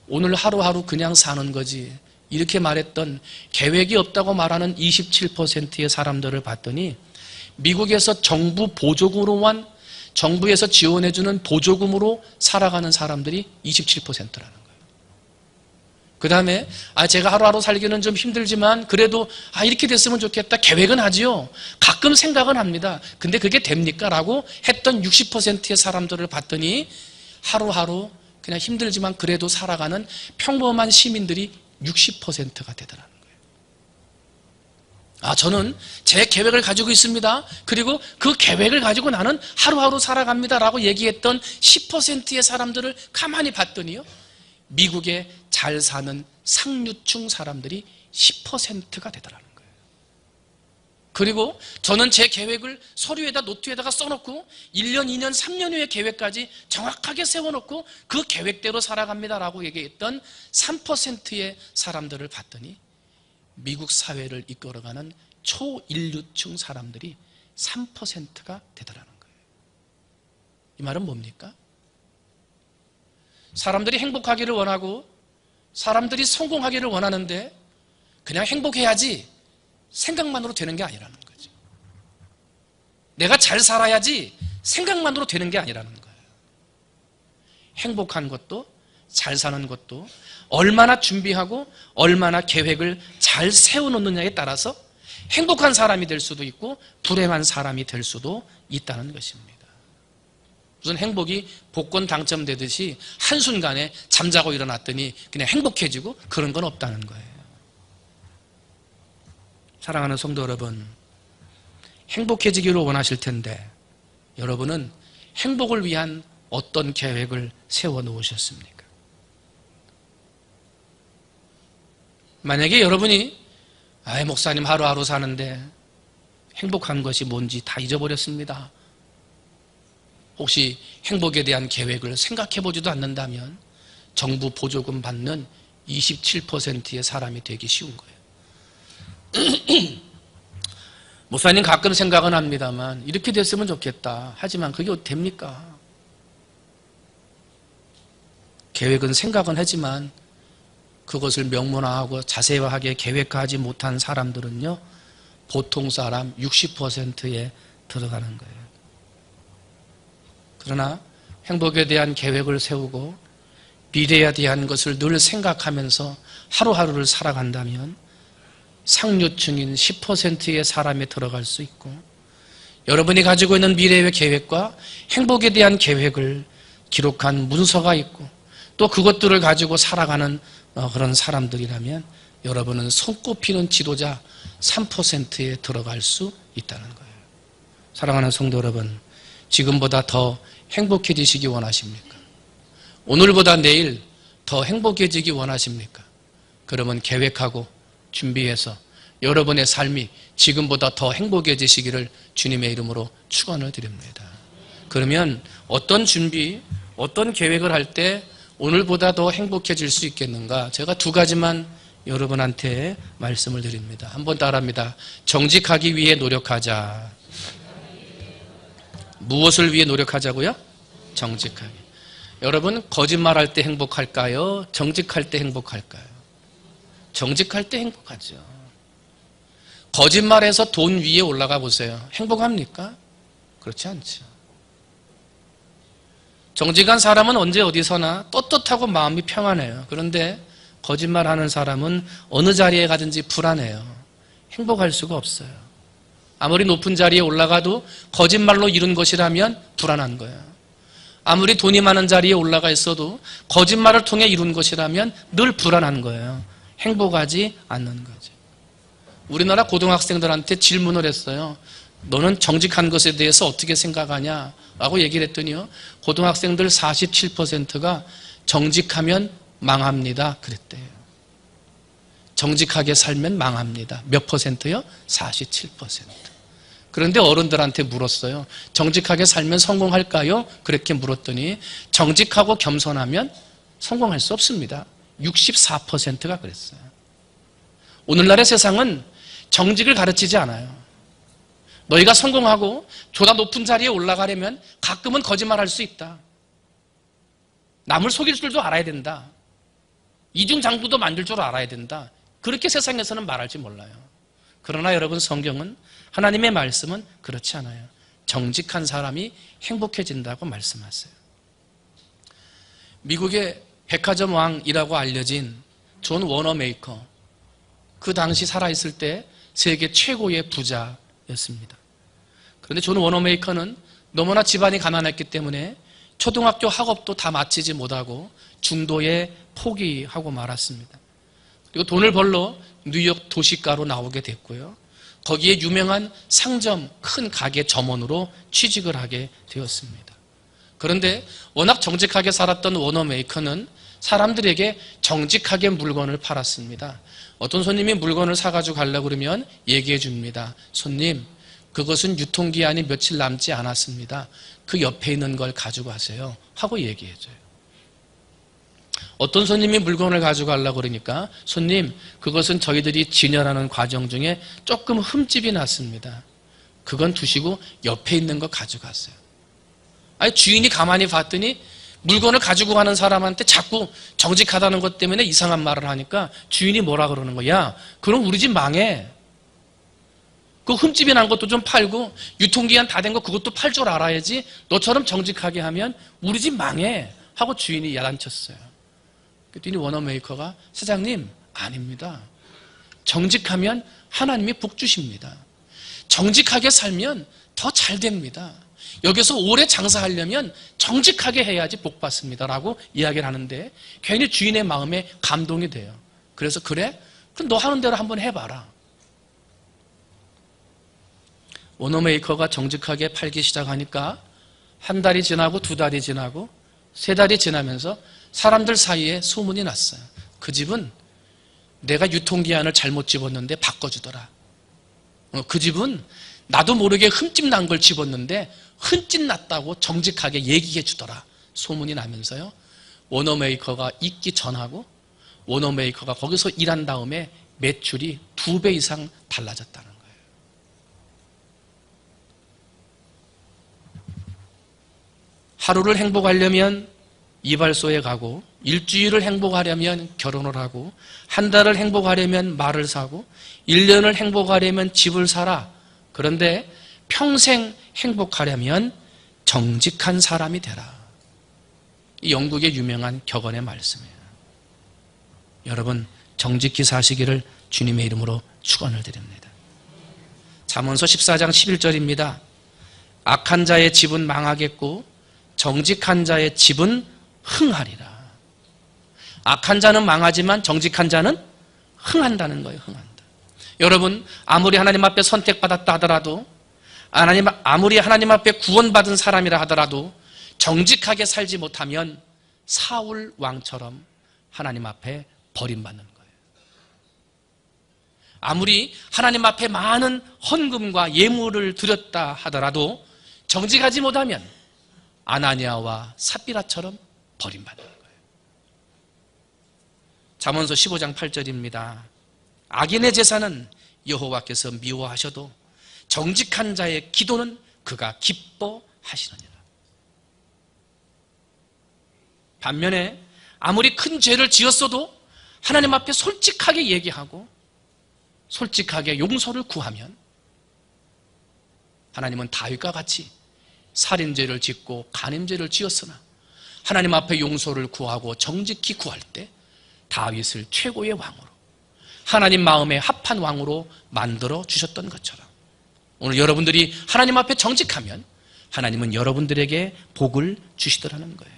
오늘 하루하루 그냥 사는 거지. 이렇게 말했던 계획이 없다고 말하는 27%의 사람들을 봤더니 미국에서 정부 보조금으로만 정부에서 지원해주는 보조금으로 살아가는 사람들이 27%라는 거예요. 그 다음에 제가 하루하루 살기는 좀 힘들지만 그래도 이렇게 됐으면 좋겠다. 계획은 하지요. 가끔 생각은 합니다. 근데 그게 됩니까? 라고 했던 60%의 사람들을 봤더니 하루하루 그냥 힘들지만 그래도 살아가는 평범한 시민들이 60%가 되더라는 거예요. 저는 제 계획을 가지고 있습니다. 그리고 그 계획을 가지고 나는 하루하루 살아갑니다 라고 얘기했던 10%의 사람들을 가만히 봤더니요, 미국에 잘 사는 상류층 사람들이 10%가 되더라는 거예요. 그리고 저는 제 계획을 서류에다 노트에다가 써놓고 1년, 2년, 3년 후의 계획까지 정확하게 세워놓고 그 계획대로 살아갑니다 라고 얘기했던 3%의 사람들을 봤더니 미국 사회를 이끌어가는 초인류층 사람들이 3%가 되더라는 거예요. 이 말은 뭡니까? 사람들이 행복하기를 원하고 사람들이 성공하기를 원하는데 그냥 행복해야지 생각만으로 되는 게 아니라는 거죠. 내가 잘 살아야지 생각만으로 되는 게 아니라는 거예요. 행복한 것도 잘 사는 것도 얼마나 준비하고 얼마나 계획을 잘 세워놓느냐에 따라서 행복한 사람이 될 수도 있고 불행한 사람이 될 수도 있다는 것입니다. 무슨 행복이 복권 당첨되듯이 한순간에 잠자고 일어났더니 그냥 행복해지고 그런 건 없다는 거예요. 사랑하는 성도 여러분, 행복해지기를 원하실 텐데 여러분은 행복을 위한 어떤 계획을 세워놓으셨습니까? 만약에 여러분이 목사님 하루하루 사는데 행복한 것이 뭔지 다 잊어버렸습니다. 혹시 행복에 대한 계획을 생각해보지도 않는다면 정부 보조금 받는 27%의 사람이 되기 쉬운 거예요. 목사님 가끔 생각은 합니다만 이렇게 됐으면 좋겠다. 하지만 그게 어떻게 됩니까? 계획은 생각은 하지만 그것을 명문화하고 자세하게 계획하지 못한 사람들은요, 보통 사람 60%에 들어가는 거예요. 그러나 행복에 대한 계획을 세우고 미래에 대한 것을 늘 생각하면서 하루하루를 살아간다면 상류층인 10%의 사람에 들어갈 수 있고, 여러분이 가지고 있는 미래의 계획과 행복에 대한 계획을 기록한 문서가 있고 또 그것들을 가지고 살아가는 그런 사람들이라면 여러분은 손꼽히는 지도자 3%에 들어갈 수 있다는 거예요. 사랑하는 성도 여러분, 지금보다 더 행복해지시기 원하십니까? 오늘보다 내일 더 행복해지기 원하십니까? 그러면 계획하고 준비해서 여러분의 삶이 지금보다 더 행복해지시기를 주님의 이름으로 축원을 드립니다. 그러면 어떤 준비, 어떤 계획을 할 때 오늘보다 더 행복해질 수 있겠는가? 제가 두 가지만 여러분한테 말씀을 드립니다. 한번 따라합니다. 정직하기 위해 노력하자. 무엇을 위해 노력하자고요? 정직하게. 여러분, 거짓말할 때 행복할까요? 정직할 때 행복할까요? 정직할 때 행복하죠. 거짓말해서 돈 위에 올라가 보세요. 행복합니까? 그렇지 않죠. 정직한 사람은 언제 어디서나 떳떳하고 마음이 평안해요. 그런데 거짓말하는 사람은 어느 자리에 가든지 불안해요. 행복할 수가 없어요. 아무리 높은 자리에 올라가도 거짓말로 이룬 것이라면 불안한 거예요. 아무리 돈이 많은 자리에 올라가 있어도 거짓말을 통해 이룬 것이라면 늘 불안한 거예요. 행복하지 않는 거죠. 우리나라 고등학생들한테 질문을 했어요. 너는 정직한 것에 대해서 어떻게 생각하냐? 라고 얘기를 했더니요. 고등학생들 47%가 정직하면 망합니다. 그랬대요. 정직하게 살면 망합니다. 몇 퍼센트요? 47%. 그런데 어른들한테 물었어요. 정직하게 살면 성공할까요? 그렇게 물었더니 정직하고 겸손하면 성공할 수 없습니다. 64%가 그랬어요. 오늘날의 세상은 정직을 가르치지 않아요. 너희가 성공하고 조다 높은 자리에 올라가려면 가끔은 거짓말할 수 있다. 남을 속일 줄도 알아야 된다. 이중장부도 만들 줄 알아야 된다. 그렇게 세상에서는 말할지 몰라요. 그러나 여러분, 성경은, 하나님의 말씀은 그렇지 않아요. 정직한 사람이 행복해진다고 말씀하세요. 미국의 백화점 왕이라고 알려진 존 워너메이커, 그 당시 살아있을 때 세계 최고의 부자였습니다. 그런데 존 워너메이커는 너무나 집안이 가난했기 때문에 초등학교 학업도 다 마치지 못하고 중도에 포기하고 말았습니다. 그리고 돈을 벌러 뉴욕 도시가로 나오게 됐고요. 거기에 유명한 상점, 큰 가게 점원으로 취직을 하게 되었습니다. 그런데 워낙 정직하게 살았던 워너메이커는 사람들에게 정직하게 물건을 팔았습니다. 어떤 손님이 물건을 사가지고 가려고 그러면 얘기해 줍니다. 손님, 그것은 유통기한이 며칠 남지 않았습니다. 그 옆에 있는 걸 가지고 가세요. 하고 얘기해 줘요. 어떤 손님이 물건을 가지고 가려고 그러니까 손님, 그것은 저희들이 진열하는 과정 중에 조금 흠집이 났습니다. 그건 두시고 옆에 있는 거 가져가세요. 아니, 주인이 가만히 봤더니 물건을 가지고 가는 사람한테 자꾸 정직하다는 것 때문에 이상한 말을 하니까 주인이 뭐라 그러는 거야? 그럼 우리 집 망해. 그 흠집이 난 것도 좀 팔고 유통기한 다 된 거 그것도 팔 줄 알아야지. 너처럼 정직하게 하면 우리 집 망해. 하고 주인이 야단쳤어요. 그랬더니 워너메이커가 사장님, 아닙니다. 정직하면 하나님이 복 주십니다. 정직하게 살면 더 잘 됩니다. 여기서 오래 장사하려면 정직하게 해야지 복 받습니다. 라고 이야기를 하는데 괜히 주인의 마음에 감동이 돼요. 그래서 그래? 그럼 너 하는 대로 한번 해봐라. 워너메이커가 정직하게 팔기 시작하니까 한 달이 지나고 두 달이 지나고 세 달이 지나면서 사람들 사이에 소문이 났어요. 그 집은 내가 유통기한을 잘못 집었는데 바꿔주더라. 그 집은 나도 모르게 흠집 난 걸 집었는데 흠집 났다고 정직하게 얘기해 주더라. 소문이 나면서요. 워너메이커가 있기 전하고 워너메이커가 거기서 일한 다음에 매출이 2배 이상 달라졌다는 거예요. 하루를 행복하려면 이발소에 가고 일주일을 행복하려면 결혼을 하고 한 달을 행복하려면 말을 사고 1년을 행복하려면 집을 사라. 그런데 평생 행복하려면 정직한 사람이 되라. 이 영국의 유명한 격언의 말씀이에요. 여러분, 정직히 사시기를 주님의 이름으로 축원을 드립니다. 잠언서 14장 11절입니다. 악한 자의 집은 망하겠고 정직한 자의 집은 흥하리라. 악한 자는 망하지만 정직한 자는 흥한다는 거예요. 흥한다. 여러분, 아무리 하나님 앞에 선택받았다 하더라도 아무리 하나님 앞에 구원받은 사람이라 하더라도 정직하게 살지 못하면 사울 왕처럼 하나님 앞에 버림받는 거예요. 아무리 하나님 앞에 많은 헌금과 예물을 드렸다 하더라도 정직하지 못하면 아나니아와 삽비라처럼 버림받는 거예요. 잠언서 15장 8절입니다. 악인의 제사는 여호와께서 미워하셔도 정직한 자의 기도는 그가 기뻐하시느니라. 반면에 아무리 큰 죄를 지었어도 하나님 앞에 솔직하게 얘기하고 솔직하게 용서를 구하면 하나님은 다윗과 같이 살인죄를 짓고 간음죄를 지었으나 하나님 앞에 용서를 구하고 정직히 구할 때 다윗을 최고의 왕으로, 하나님 마음에 합한 왕으로 만들어 주셨던 것처럼 오늘 여러분들이 하나님 앞에 정직하면 하나님은 여러분들에게 복을 주시더라는 거예요.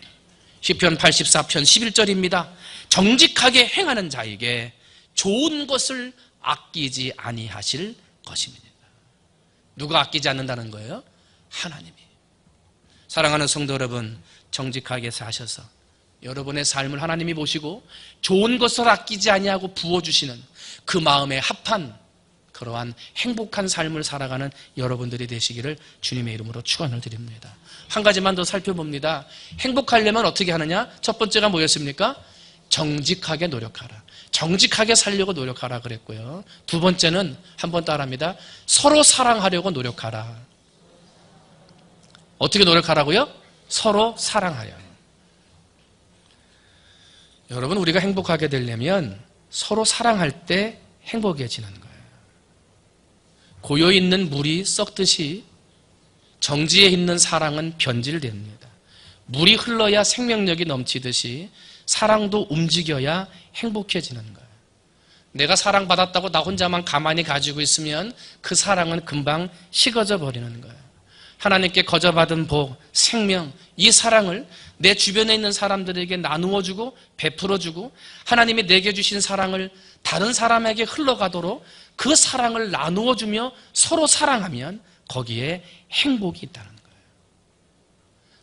시편 84편 11절입니다. 정직하게 행하는 자에게 좋은 것을 아끼지 아니하실 것입니다. 누가 아끼지 않는다는 거예요? 하나님이. 사랑하는 성도 여러분, 정직하게 사셔서 여러분의 삶을 하나님이 보시고 좋은 것을 아끼지 아니하고 부어주시는 그 마음에 합한 그러한 행복한 삶을 살아가는 여러분들이 되시기를 주님의 이름으로 축원을 드립니다. 한 가지만 더 살펴봅니다. 행복하려면 어떻게 하느냐? 첫 번째가 뭐였습니까? 정직하게 노력하라. 정직하게 살려고 노력하라 그랬고요. 두 번째는 한번 따라합니다. 서로 사랑하려고 노력하라. 어떻게 노력하라고요? 서로 사랑하려. 여러분, 우리가 행복하게 되려면 서로 사랑할 때 행복해지는 거예요. 고여있는 물이 썩듯이 정지에 있는 사랑은 변질됩니다. 물이 흘러야 생명력이 넘치듯이 사랑도 움직여야 행복해지는 거예요. 내가 사랑받았다고 나 혼자만 가만히 가지고 있으면 그 사랑은 금방 식어져 버리는 거예요. 하나님께 거저받은 복, 생명, 이 사랑을 내 주변에 있는 사람들에게 나누어주고 베풀어주고 하나님이 내게 주신 사랑을 다른 사람에게 흘러가도록 그 사랑을 나누어주며 서로 사랑하면 거기에 행복이 있다는 거예요.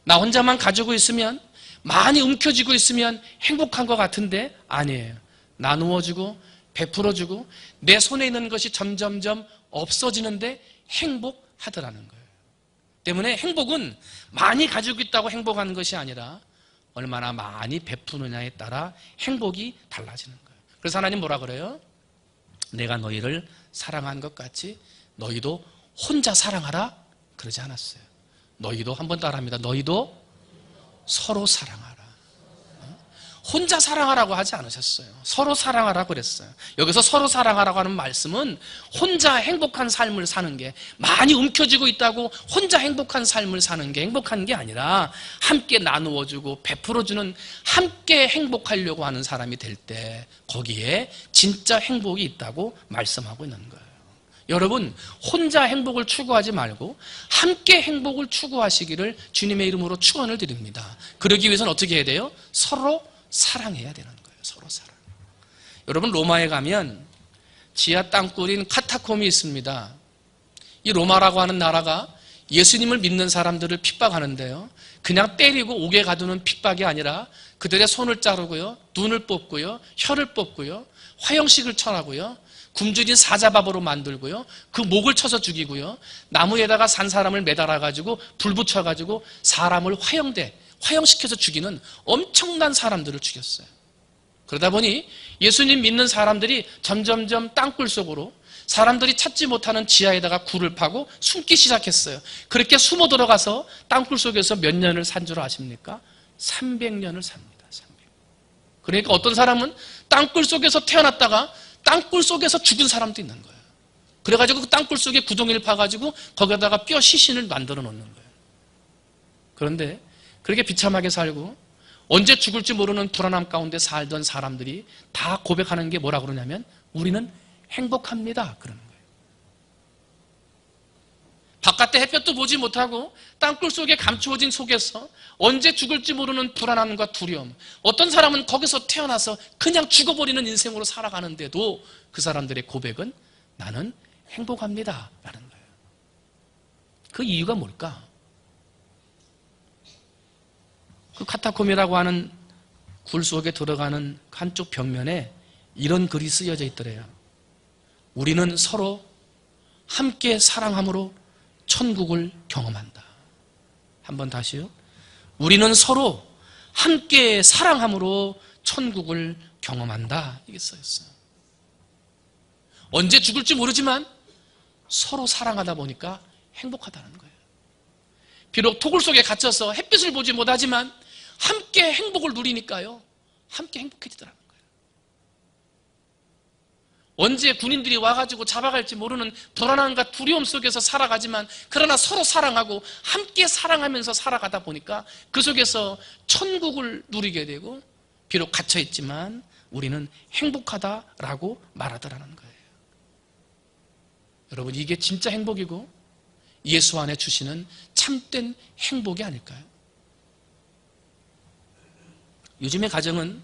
나 혼자만 가지고 있으면, 많이 움켜쥐고 있으면 행복한 것 같은데 아니에요. 나누어주고 베풀어주고 내 손에 있는 것이 점점점 없어지는데 행복하더라는 거예요. 때문에 행복은 많이 가지고 있다고 행복하는 것이 아니라 얼마나 많이 베푸느냐에 따라 행복이 달라지는 거예요. 그래서 하나님 뭐라 그래요? 내가 너희를 사랑한 것 같이 너희도 혼자 사랑하라 그러지 않았어요. 너희도 한번 따라합니다. 너희도 서로 사랑하라. 혼자 사랑하라고 하지 않으셨어요. 서로 사랑하라고 그랬어요. 여기서 서로 사랑하라고 하는 말씀은 혼자 행복한 삶을 사는 게, 많이 움켜쥐고 있다고 혼자 행복한 삶을 사는 게 행복한 게 아니라 함께 나누어주고 베풀어주는, 함께 행복하려고 하는 사람이 될 때 거기에 진짜 행복이 있다고 말씀하고 있는 거예요. 여러분, 혼자 행복을 추구하지 말고 함께 행복을 추구하시기를 주님의 이름으로 축원을 드립니다. 그러기 위해서는 어떻게 해야 돼요? 서로 사랑해야 되는 거예요. 서로 사랑. 여러분, 로마에 가면 지하 땅굴인 카타콤이 있습니다. 이 로마라고 하는 나라가 예수님을 믿는 사람들을 핍박하는데요, 그냥 때리고 옥에 가두는 핍박이 아니라 그들의 손을 자르고요, 눈을 뽑고요, 혀를 뽑고요, 화형식을 처하고요, 굶주린 사자밥으로 만들고요, 그 목을 쳐서 죽이고요, 나무에다가 산 사람을 매달아가지고 불 붙여가지고 사람을 화형시켜서 죽이는 엄청난 사람들을 죽였어요. 그러다 보니 예수님 믿는 사람들이 점점점 땅굴 속으로, 사람들이 찾지 못하는 지하에다가 굴을 파고 숨기 시작했어요. 그렇게 숨어 들어가서 땅굴 속에서 몇 년을 산 줄 아십니까? 300년을 삽니다. 300년. 그러니까 어떤 사람은 땅굴 속에서 태어났다가 땅굴 속에서 죽은 사람도 있는 거예요. 그래가지고 그 땅굴 속에 구덩이를 파가지고 거기다가 뼈 시신을 만들어 놓는 거예요. 그런데 그렇게 비참하게 살고 언제 죽을지 모르는 불안함 가운데 살던 사람들이 다 고백하는 게 뭐라 그러냐면 우리는 행복합니다 그러는 거예요. 바깥에 햇볕도 보지 못하고 땅굴 속에 감추어진 속에서 언제 죽을지 모르는 불안함과 두려움, 어떤 사람은 거기서 태어나서 그냥 죽어버리는 인생으로 살아가는데도 그 사람들의 고백은 나는 행복합니다 라는 거예요. 그 이유가 뭘까? 그 카타콤이라고 하는 굴 속에 들어가는 한쪽 벽면에 이런 글이 쓰여져 있더래요. 우리는 서로 함께 사랑함으로 천국을 경험한다. 한번 다시요. 우리는 서로 함께 사랑함으로 천국을 경험한다. 이게 써있어요. 언제 죽을지 모르지만 서로 사랑하다 보니까 행복하다는 거예요. 비록 토굴 속에 갇혀서 햇빛을 보지 못하지만 함께 행복을 누리니까요, 함께 행복해지더라는 거예요. 언제 군인들이 와가지고 잡아갈지 모르는 불안함과 두려움 속에서 살아가지만 그러나 서로 사랑하고 함께 사랑하면서 살아가다 보니까 그 속에서 천국을 누리게 되고 비록 갇혀있지만 우리는 행복하다라고 말하더라는 거예요. 여러분, 이게 진짜 행복이고 예수 안에 주시는 참된 행복이 아닐까요? 요즘의 가정은,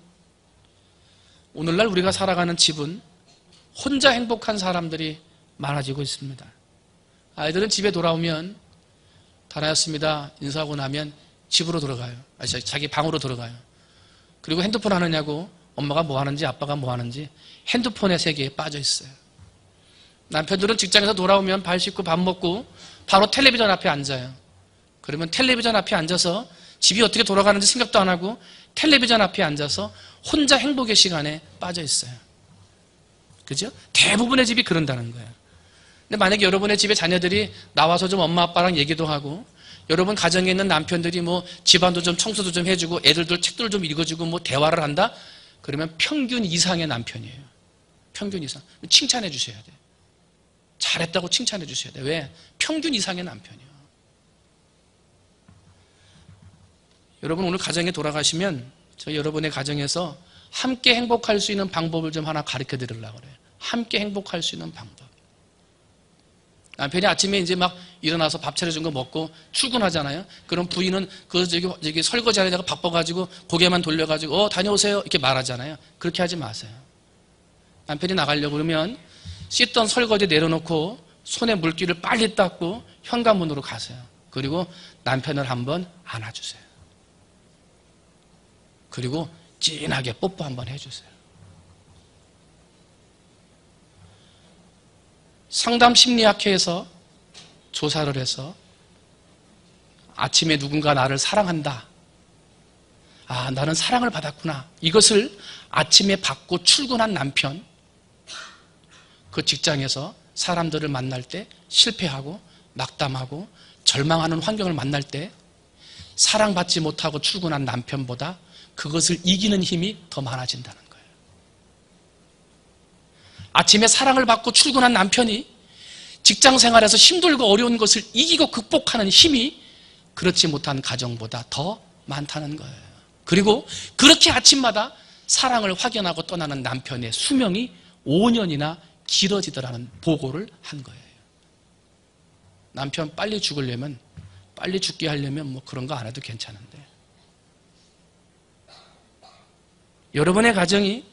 오늘날 우리가 살아가는 집은 혼자 행복한 사람들이 많아지고 있습니다. 아이들은 집에 돌아오면 다녀왔습니다 인사하고 나면 집으로 들어가요. 자기 방으로 들어가요. 그리고 핸드폰 하느냐고 엄마가 뭐 하는지 아빠가 뭐 하는지 핸드폰의 세계에 빠져 있어요. 남편들은 직장에서 돌아오면 발 씻고 밥 먹고 바로 텔레비전 앞에 앉아요. 그러면 텔레비전 앞에 앉아서 집이 어떻게 돌아가는지 생각도 안 하고 텔레비전 앞에 앉아서 혼자 행복의 시간에 빠져 있어요. 그죠? 대부분의 집이 그런다는 거예요. 근데 만약에 여러분의 집에 자녀들이 나와서 좀 엄마 아빠랑 얘기도 하고, 여러분 가정에 있는 남편들이 뭐 집안도 좀 청소도 좀 해주고 애들도 책들 좀 읽어주고 뭐 대화를 한다? 그러면 평균 이상의 남편이에요. 평균 이상. 칭찬해 주셔야 돼요. 잘했다고 칭찬해 주셔야 돼요. 왜? 평균 이상의 남편이에요. 여러분, 오늘 가정에 돌아가시면 저 여러분의 가정에서 함께 행복할 수 있는 방법을 좀 하나 가르쳐 드리려고 그래요. 함께 행복할 수 있는 방법. 남편이 아침에 이제 막 일어나서 밥 차려준 거 먹고 출근하잖아요. 그럼 부인은 저기 설거지 하려다가 바빠가지고 고개만 돌려가지고 다녀오세요 이렇게 말하잖아요. 그렇게 하지 마세요. 남편이 나가려고 그러면 씻던 설거지 내려놓고 손에 물기를 빨리 닦고 현관문으로 가세요. 그리고 남편을 한번 안아주세요. 그리고 진하게 뽀뽀 한번 해주세요. 상담심리학회에서 조사를 해서 아침에 누군가 나를 사랑한다. 아, 나는 사랑을 받았구나. 이것을 아침에 받고 출근한 남편, 그 직장에서 사람들을 만날 때 실패하고 낙담하고 절망하는 환경을 만날 때 사랑받지 못하고 출근한 남편보다 그것을 이기는 힘이 더 많아진다는 거예요. 아침에 사랑을 받고 출근한 남편이 직장 생활에서 힘들고 어려운 것을 이기고 극복하는 힘이 그렇지 못한 가정보다 더 많다는 거예요. 그리고 그렇게 아침마다 사랑을 확인하고 떠나는 남편의 수명이 5년이나 길어지더라는 보고를 한 거예요. 남편 빨리 죽으려면, 빨리 죽게 하려면 뭐 그런 거 안 해도 괜찮은데, 여러분의 가정이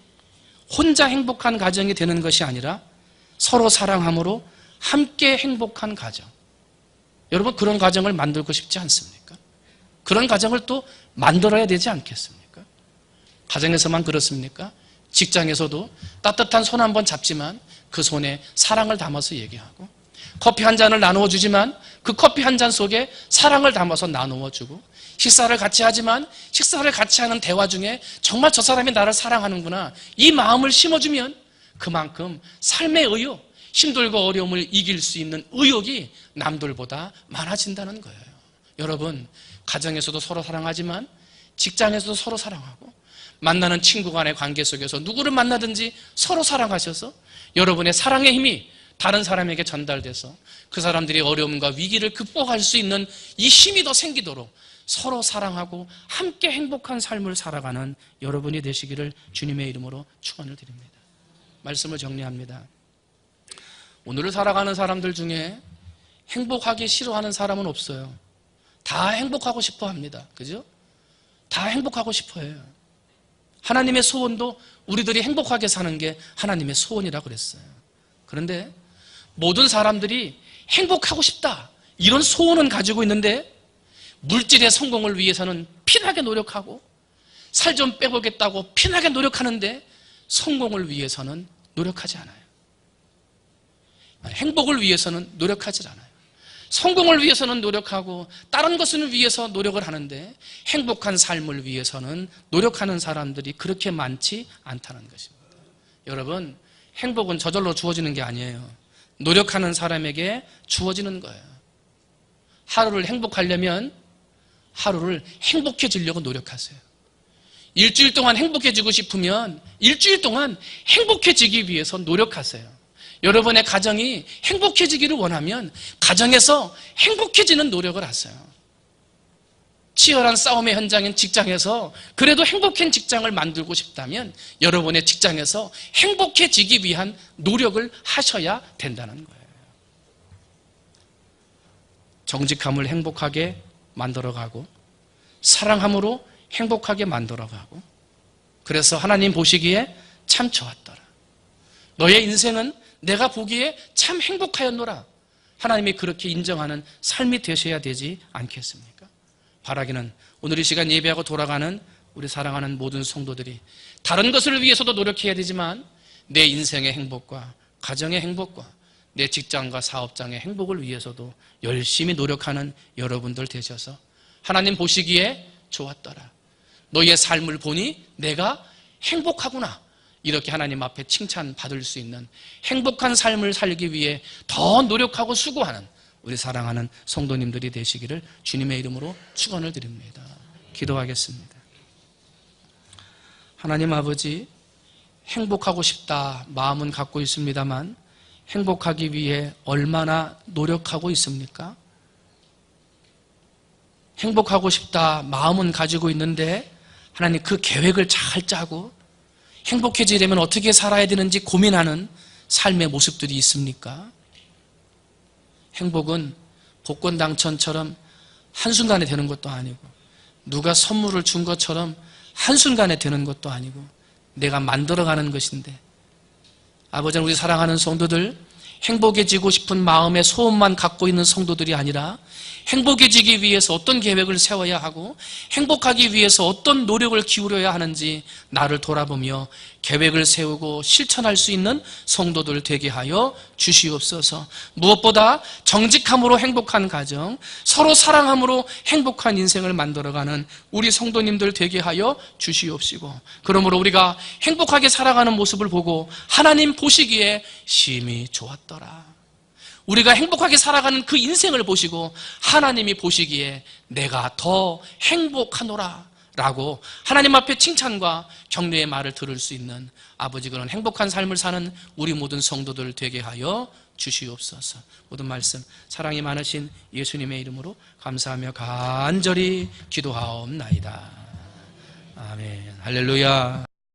혼자 행복한 가정이 되는 것이 아니라 서로 사랑함으로 함께 행복한 가정. 여러분, 그런 가정을 만들고 싶지 않습니까? 그런 가정을 또 만들어야 되지 않겠습니까? 가정에서만 그렇습니까? 직장에서도 따뜻한 손 한번 잡지만 그 손에 사랑을 담아서 얘기하고, 커피 한 잔을 나누어 주지만 그 커피 한 잔 속에 사랑을 담아서 나누어 주고, 식사를 같이 하지만 식사를 같이 하는 대화 중에 정말 저 사람이 나를 사랑하는구나, 이 마음을 심어주면 그만큼 삶의 의욕, 힘들고 어려움을 이길 수 있는 의욕이 남들보다 많아진다는 거예요. 여러분, 가정에서도 서로 사랑하지만 직장에서도 서로 사랑하고, 만나는 친구 간의 관계 속에서 누구를 만나든지 서로 사랑하셔서 여러분의 사랑의 힘이 다른 사람에게 전달돼서 그 사람들이 어려움과 위기를 극복할 수 있는 이 힘이 더 생기도록 서로 사랑하고 함께 행복한 삶을 살아가는 여러분이 되시기를 주님의 이름으로 축원을 드립니다. 말씀을 정리합니다. 오늘을 살아가는 사람들 중에 행복하기 싫어하는 사람은 없어요. 다 행복하고 싶어 합니다. 그죠? 다 행복하고 싶어 해요. 하나님의 소원도 우리들이 행복하게 사는 게 하나님의 소원이라고 그랬어요. 그런데 모든 사람들이 행복하고 싶다, 이런 소원은 가지고 있는데 물질의 성공을 위해서는 피나게 노력하고, 살 좀 빼보겠다고 피나게 노력하는데 성공을 위해서는 노력하지 않아요. 행복을 위해서는 노력하지 않아요. 성공을 위해서는 노력하고 다른 것을 위해서 노력을 하는데 행복한 삶을 위해서는 노력하는 사람들이 그렇게 많지 않다는 것입니다. 여러분, 행복은 저절로 주어지는 게 아니에요. 노력하는 사람에게 주어지는 거예요. 하루를 행복하려면 하루를 행복해지려고 노력하세요. 일주일 동안 행복해지고 싶으면 일주일 동안 행복해지기 위해서 노력하세요. 여러분의 가정이 행복해지기를 원하면 가정에서 행복해지는 노력을 하세요. 치열한 싸움의 현장인 직장에서 그래도 행복한 직장을 만들고 싶다면 여러분의 직장에서 행복해지기 위한 노력을 하셔야 된다는 거예요. 정직함을 행복하게 만들어가고 사랑함으로 행복하게 만들어가고, 그래서 하나님 보시기에 참 좋았더라. 너의 인생은 내가 보기에 참 행복하였노라. 하나님이 그렇게 인정하는 삶이 되셔야 되지 않겠습니까? 바라기는 오늘 이 시간 예배하고 돌아가는 우리 사랑하는 모든 성도들이 다른 것을 위해서도 노력해야 되지만 내 인생의 행복과 가정의 행복과 내 직장과 사업장의 행복을 위해서도 열심히 노력하는 여러분들 되셔서 하나님 보시기에 좋았더라. 너의 삶을 보니 내가 행복하구나. 이렇게 하나님 앞에 칭찬받을 수 있는 행복한 삶을 살기 위해 더 노력하고 수고하는 우리 사랑하는 성도님들이 되시기를 주님의 이름으로 축원을 드립니다. 기도하겠습니다. 하나님 아버지, 행복하고 싶다 마음은 갖고 있습니다만 행복하기 위해 얼마나 노력하고 있습니까? 행복하고 싶다 마음은 가지고 있는데 하나님 그 계획을 잘 짜고 행복해지려면 어떻게 살아야 되는지 고민하는 삶의 모습들이 있습니까? 행복은 복권 당첨처럼 한순간에 되는 것도 아니고 누가 선물을 준 것처럼 한순간에 되는 것도 아니고 내가 만들어가는 것인데, 아버지, 우리 사랑하는 성도들, 행복해지고 싶은 마음의 소원만 갖고 있는 성도들이 아니라 행복해지기 위해서 어떤 계획을 세워야 하고 행복하기 위해서 어떤 노력을 기울여야 하는지 나를 돌아보며 계획을 세우고 실천할 수 있는 성도들 되게 하여 주시옵소서. 무엇보다 정직함으로 행복한 가정, 서로 사랑함으로 행복한 인생을 만들어가는 우리 성도님들 되게 하여 주시옵시고, 그러므로 우리가 행복하게 살아가는 모습을 보고 하나님 보시기에 심히 좋았더라. 우리가 행복하게 살아가는 그 인생을 보시고 하나님이 보시기에 내가 더 행복하노라 라고 하나님 앞에 칭찬과 격려의 말을 들을 수 있는 아버지, 그런 행복한 삶을 사는 우리 모든 성도들 되게 하여 주시옵소서. 모든 말씀 사랑이 많으신 예수님의 이름으로 감사하며 간절히 기도하옵나이다. 아멘. 할렐루야.